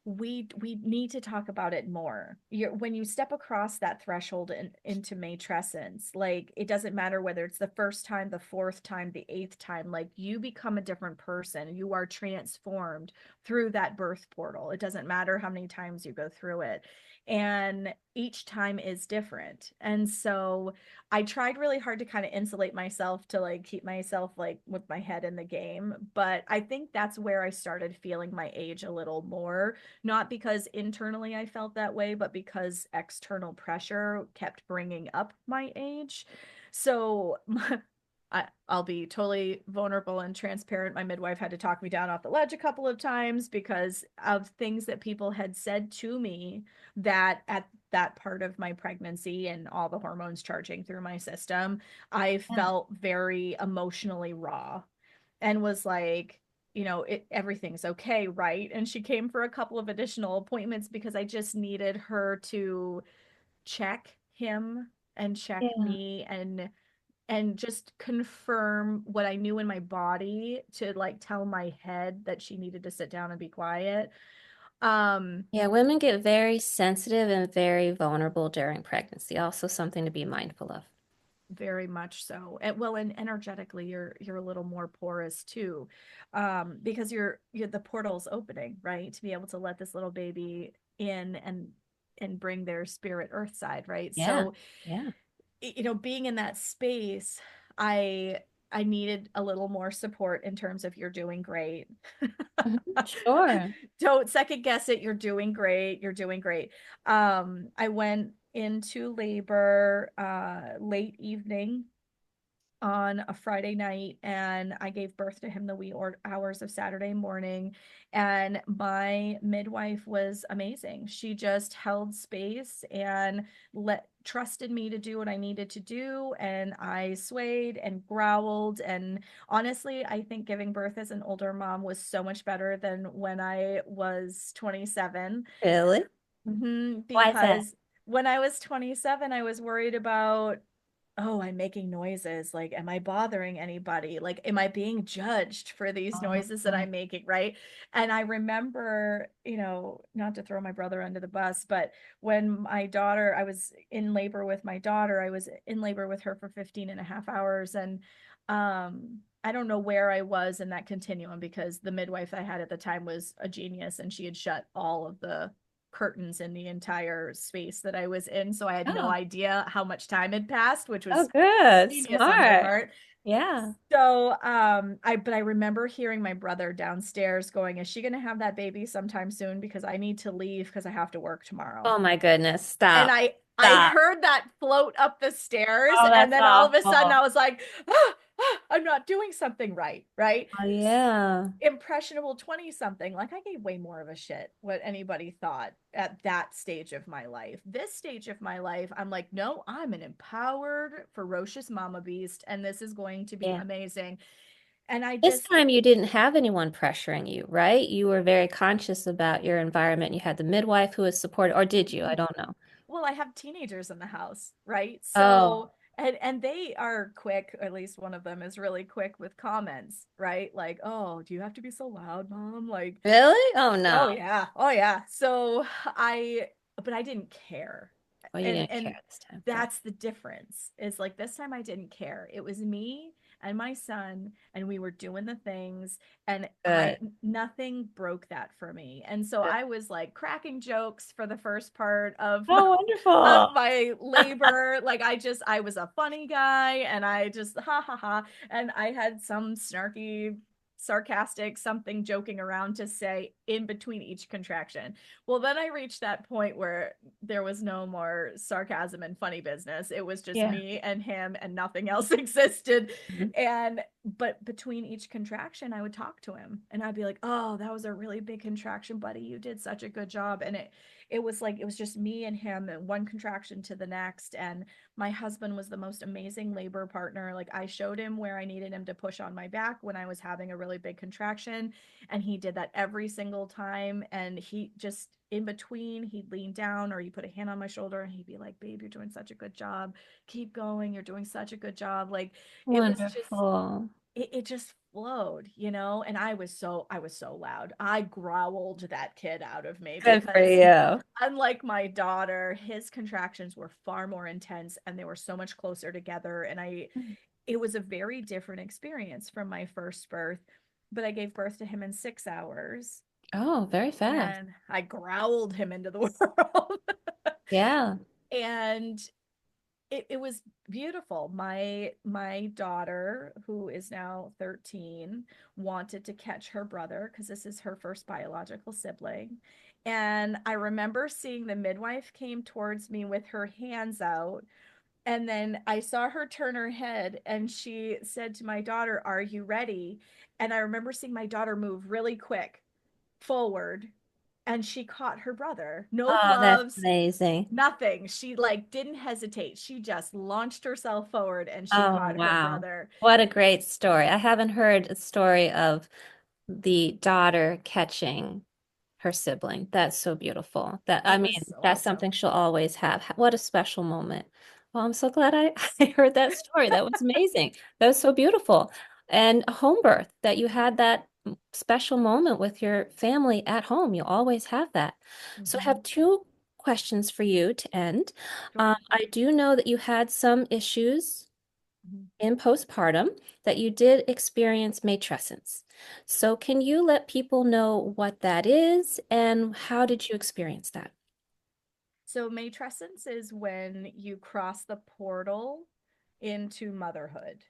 we need to talk about it more. When you step across that threshold into matrescence, like it doesn't matter whether it's the first time, the fourth time, the eighth time, like you become a different person. You are transformed through that birth portal. It doesn't matter how many times you go through it. And each time is different. And so I tried really hard to kind of insulate myself to like keep myself like with my head in the game. But I think that's where I started feeling my age a little more, not because internally I felt that way, but because external pressure kept bringing up my age. So I'll be totally vulnerable and transparent. My midwife had to talk me down off the ledge a couple of times because of things that people had said to me that at that part of my pregnancy and all the hormones charging through my system, I Yeah. felt very emotionally raw and was like, everything's okay, right? And she came for a couple of additional appointments because I just needed her to check him and check Yeah. me and just confirm what I knew in my body to like tell my head that she needed to sit down and be quiet. Um, Yeah, women get very sensitive and very vulnerable during pregnancy. Also something to be mindful of. very much so. And well, and energetically you're a little more porous too. Because you're the portal's opening, right? To be able to let this little baby in and bring their spirit earth side, right? Yeah. So, Yeah. being in that space, I I needed a little more support in terms of you're doing great. Mhm. Sure. Don't second guess it. You're doing great. You're doing great. I went into labor late evening on a Friday night and I gave birth to him the wee hours of Saturday morning. And my midwife was amazing. She just held space and trusted me to do what I needed to do. And I swayed and growled. And honestly, I think giving birth as an older mom was so much better than when I was 27. Really? Why is that? Because when I was 27, I was worried about, oh, I'm making noises. Like, am I bothering anybody? Like, am I being judged for these noises that Oh, I'm making? Right. And I remember, not to throw my brother under the bus, but when I was in labor with my daughter, I was in labor with her for 15 and a half hours. And I don't know where I was in that continuum because the midwife I had at the time was a genius and she had shut all of the curtains in the entire space that I was in. So I had no oh, idea how much time had passed, which oh, was good. genius on her Smart. part. Yeah. So I remember hearing my brother downstairs going, is she gonna have that baby sometime soon? Because I need to leave because I have to work tomorrow. Oh my goodness. And Stop. I Stop. heard that float up the stairs, Oh, and that's then all of a sudden awful. I was like, I'm not doing something right, right? Oh yeah. Impressionable 20 something, like I gave way more of a shit what anybody thought at that stage of my life. This stage of my life, I'm like, no, I'm an empowered ferocious mama beast and this is going to be Yeah. amazing. And I This just, time you didn't have anyone pressuring you, right? You were very conscious about your environment. You had the midwife who was supportive, or did you? I don't know. well, I have teenagers in the house, right? Oh, So and they are quick, at least one of them is really quick with comments, right? Like, oh, do you have to be so loud, mom? Like, really? Oh oh no. yeah. Oh yeah. So but I didn't care. Oh, you And didn't care this time. Got that's the difference. Is like this time I didn't care. It was me and my son and we were doing the things and I good. nothing broke that for me. And so Good. I was like cracking jokes for the first part of my Oh, of wonderful. my labor. Like I was a funny guy and I just ha ha ha and I had some snarky sarcastic something joking around to say in between each contraction. Well, then I reached that point where there was no more sarcasm and funny business. It was just Yeah. me and him and nothing else existed. Mhm. And but between each contraction, I would talk to him and I'd be like, "Oh, that was a really big contraction, buddy. You did such a good job." And it was like it was just me and him and one contraction to the next. And my husband was the most amazing labor partner. Like I showed him where I needed him to push on my back when I was having a really big contraction. And he did that every single time. And he just in between, he'd lean down or he'd put a hand on my shoulder and he'd be like, babe, you're doing such a good job. Keep going. You're doing such a good job. Like it was just Wonderful. it just explode, you know? And I was so loud. I growled that kid out of me Good for because you. unlike my daughter, his contractions were far more intense and they were so much closer together. And it was a very different experience from my first birth, but I gave birth to him in 6 hours Oh, very fast. and I growled him into the world. Yeah. And it was beautiful. My daughter, who is now 13, wanted to catch her brother because this is her first biological sibling. And I remember seeing the midwife came towards me with her hands out. And then I saw her turn her head and she said to my daughter, "Are you ready?" And I remember seeing my daughter move really quick forward and she caught her brother. No Oh, that's gloves, amazing. nothing. She like didn't hesitate. She just launched herself forward and she Oh, caught her wow. brother. What a great story. I haven't heard a story of the daughter catching her sibling. That's so beautiful. That I It was mean, so that's awesome. something she'll always have. What a special moment. Well, I'm so glad I heard that story. That was amazing. That was so beautiful. And a home birth, that you had that special moment with your family at home. You always have that. So I Mm-hmm. have two questions for you to end. Sure. I do know that you had some issues Mm-hmm. in postpartum, that you did experience matrescence. So, can you let people know what that is and how did you experience that? So matrescence is when you cross the portal into motherhood.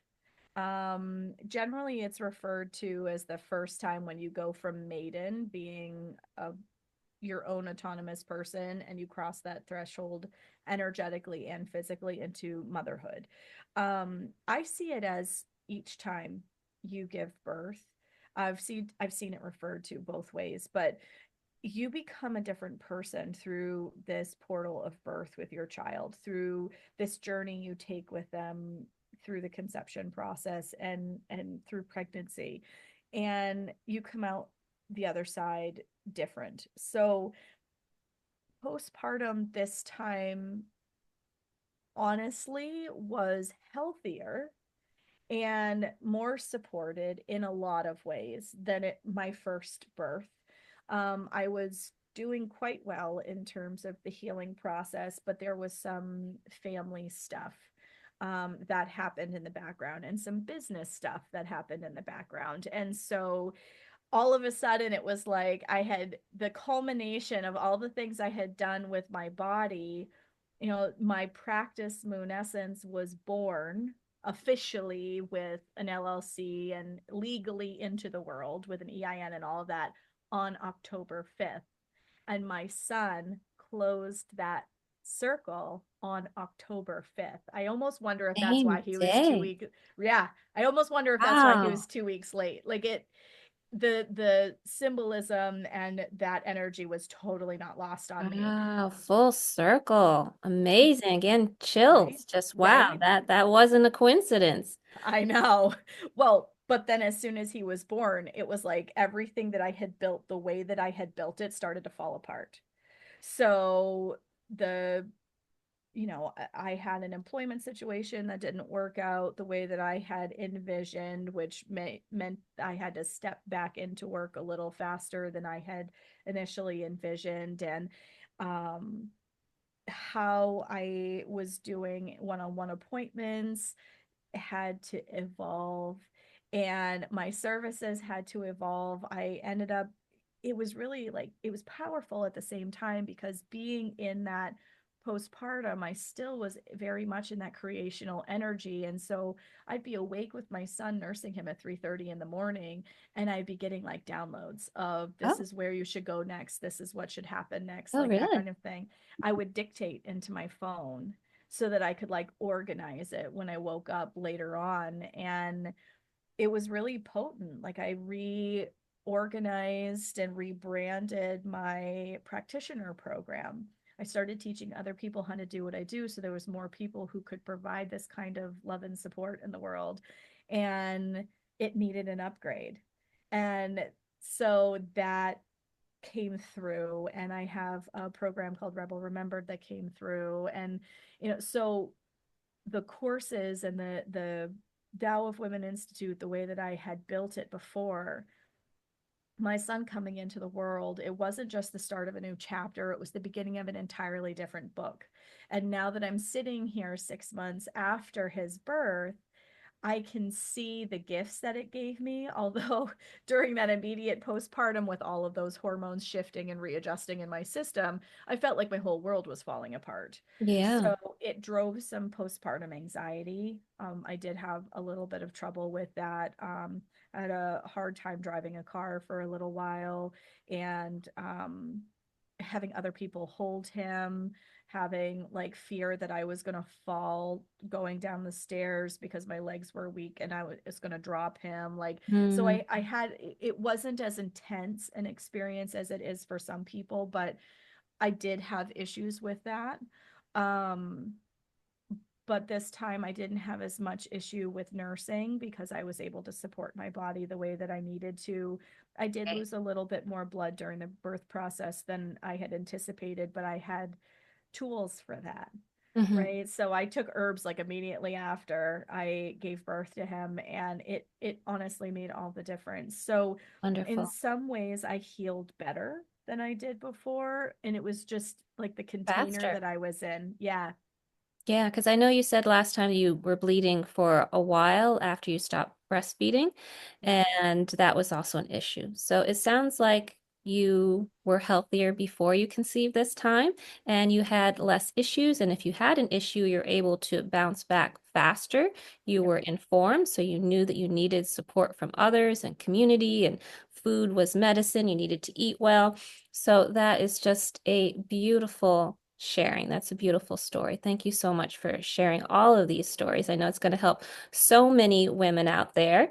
Generally, it's referred to as the first time when you go from maiden, being your own autonomous person, and you cross that threshold energetically and physically into motherhood. I see it as each time you give birth. I've seen it referred to both ways, but you become a different person through this portal of birth with your child, through this journey you take with them through the conception process and through pregnancy, and you come out the other side different. So postpartum this time honestly was healthier and more supported in a lot of ways than my first birth. I was doing quite well in terms of the healing process, but there was some family stuff that happened in the background and some business stuff that happened in the background. And so all of a sudden it was like I had the culmination of all the things I had done with my body. You know, my practice Moon Essence was born officially with an LLC and legally into the world with an EIN and all of that on October 5th. And my son closed that circle on October 5th. I almost wonder if that's why Same he was two day. weeks. Yeah, I almost wonder if that's why he was Wow. 2 weeks late. Like the symbolism and that energy was totally not lost on me. Wow, full circle. Amazing. Again, Right? chills. Just wow, Right? that wasn't a coincidence. I know. Well, but then as soon as he was born, it was like everything that I had built, the way that I had built it started to fall apart. So the I had an employment situation that didn't work out the way that I had envisioned, which meant I had to step back into work a little faster than I had initially envisioned. And um, how I was doing one on one appointments had to evolve and my services had to evolve. I ended up, it was really like, it was powerful at the same time because being in that postpartum, I still was very much in that creational energy. And so I'd be awake with my son nursing him at 3:30 in the morning and I'd be getting like downloads of this Oh, is where you should go next. This is what should happen next, oh, like that really? kind of thing. I would dictate into my phone so that I could like organize it when I woke up later on. And it was really potent. Like I reorganized and rebranded my practitioner program. I started teaching other people how to do what I do. So there was more people who could provide this kind of love and support in the world. And it needed an upgrade. And so that came through and I have a program called Rebel Remembered that came through and so the courses and the Tao of Women Institute, the way that I had built it before, my son coming into the world, it wasn't just the start of a new chapter, it was the beginning of an entirely different book. And now that I'm sitting here 6 months after his birth, I can see the gifts that it gave me. Although during that immediate postpartum, with all of those hormones shifting and readjusting in my system, I felt like my whole world was falling apart. Yeah. So it drove some postpartum anxiety. I did have a little bit of trouble with that. I had a hard time driving a car for a little while, and having other people hold him, having like fear that I was going to fall going down the stairs because my legs were weak and I was going to drop him. Like, so Mm, I had, it wasn't as intense an experience as it is for some people, but I did have issues with that. Um, but this time I didn't have as much issue with nursing because I was able to support my body the way that I needed to. I did okay. lose a little bit more blood during the birth process than I had anticipated, but I had tools for that. Hmm. Right. So I took herbs like immediately after I gave birth to him, and it honestly made all the difference. So in Wonderful. some ways I healed better than I did before, and it was just like the container Faster. that I was in. Yeah. Yeah, because I know you said last time you were bleeding for a while after you stopped breastfeeding, Yeah. and that was also an issue. So it sounds like you were healthier before you conceived this time, and you had less issues. And if you had an issue, you're able to bounce back faster. You Yep. were informed, so you knew that you needed support from others and community, and food was medicine. You needed to eat well. So that is just a beautiful sharing. That's a beautiful story. Thank you so much for sharing all of these stories. I know it's going to help so many women out there.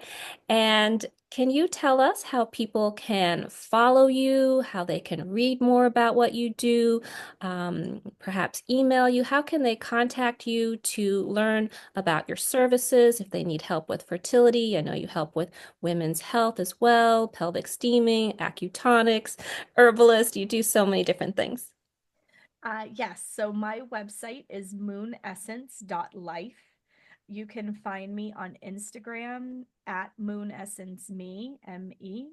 And can you tell us how people can follow you, how they can read more about what you do, perhaps email you? How can they contact you to learn about your services if they need help with fertility? I know you help with women's health as well, pelvic steaming, acutonics, herbalist. You do so many different things. Yes. So my website is moonessence.life. You can find me on Instagram at moonessenceme, M-E.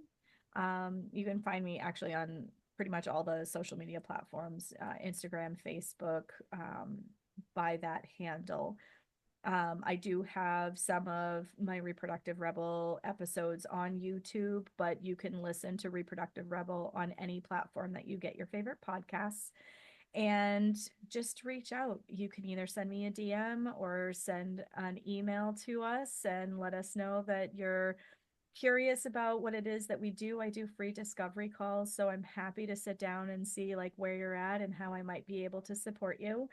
You can find me actually on pretty much all the social media platforms, Instagram, Facebook, by that handle. I do have some of my Reproductive Rebel episodes on YouTube, but you can listen to Reproductive Rebel on any platform that you get your favorite podcasts, and just reach out. You can either send me a DM or send an email to us and let us know that you're curious about what it is that we do. I do free discovery calls, so I'm happy to sit down and see like where you're at and how I might be able to support you.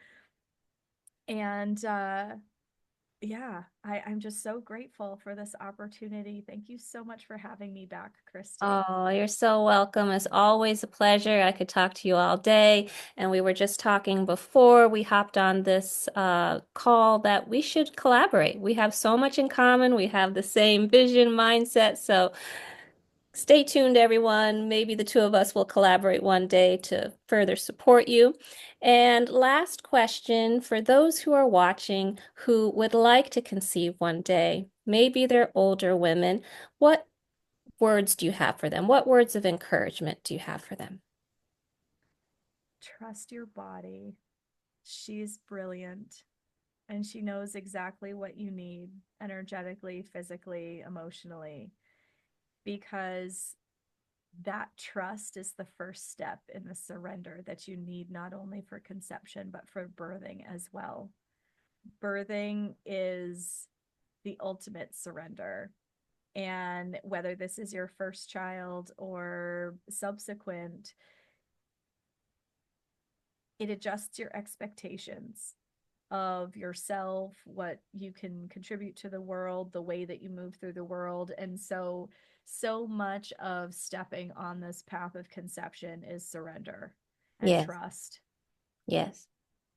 And yeah, I'm just so grateful for this opportunity. Thank you so much for having me back, Christy. Oh, you're so welcome. It's always a pleasure. I could talk to you all day. And we were just talking before we hopped on this call that we should collaborate. We have so much in common. We have the same vision, mindset. So stay tuned, everyone. Maybe the two of us will collaborate one day to further support you. And last question for those who are watching who would like to conceive one day, maybe they're older women. What words do you have for them? What words of encouragement do you have for them? Trust your body. She's brilliant, and she knows exactly what you need energetically, physically, emotionally, because that trust is the first step in the surrender that you need, not only for conception, but for birthing as well. Birthing is the ultimate surrender. And whether this is your first child or subsequent, it adjusts your expectations of yourself, what you can contribute to the world, the way that you move through the world. And so much of stepping on this path of conception is surrender and Yes, trust. yes.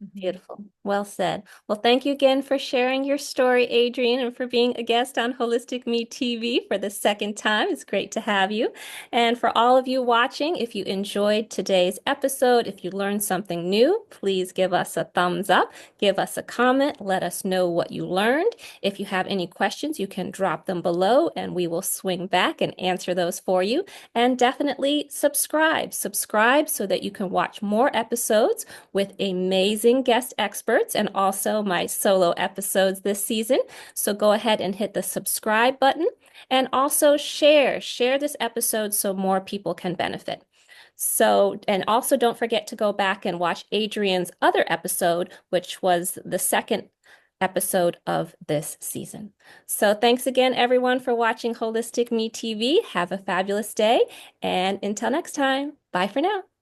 Mhm. Beautiful. Well said. Well, thank you again for sharing your story, Adrienne, and for being a guest on Holistic Me TV for the second time. It's great to have you. And for all of you watching, if you enjoyed today's episode, if you learned something new, please give us a thumbs up, give us a comment, let us know what you learned. If you have any questions, you can drop them below and we will swing back and answer those for you. And definitely subscribe. Subscribe so that you can watch more episodes with amazing guest experts and also my solo episodes this season. So go ahead and hit the subscribe button and also share this episode so more people can benefit. So, and also don't forget to go back and watch Adrienne's other episode, which was the second episode of this season. So thanks again, everyone, for watching Holistic Me TV. Have a fabulous day. And until next time, bye for now.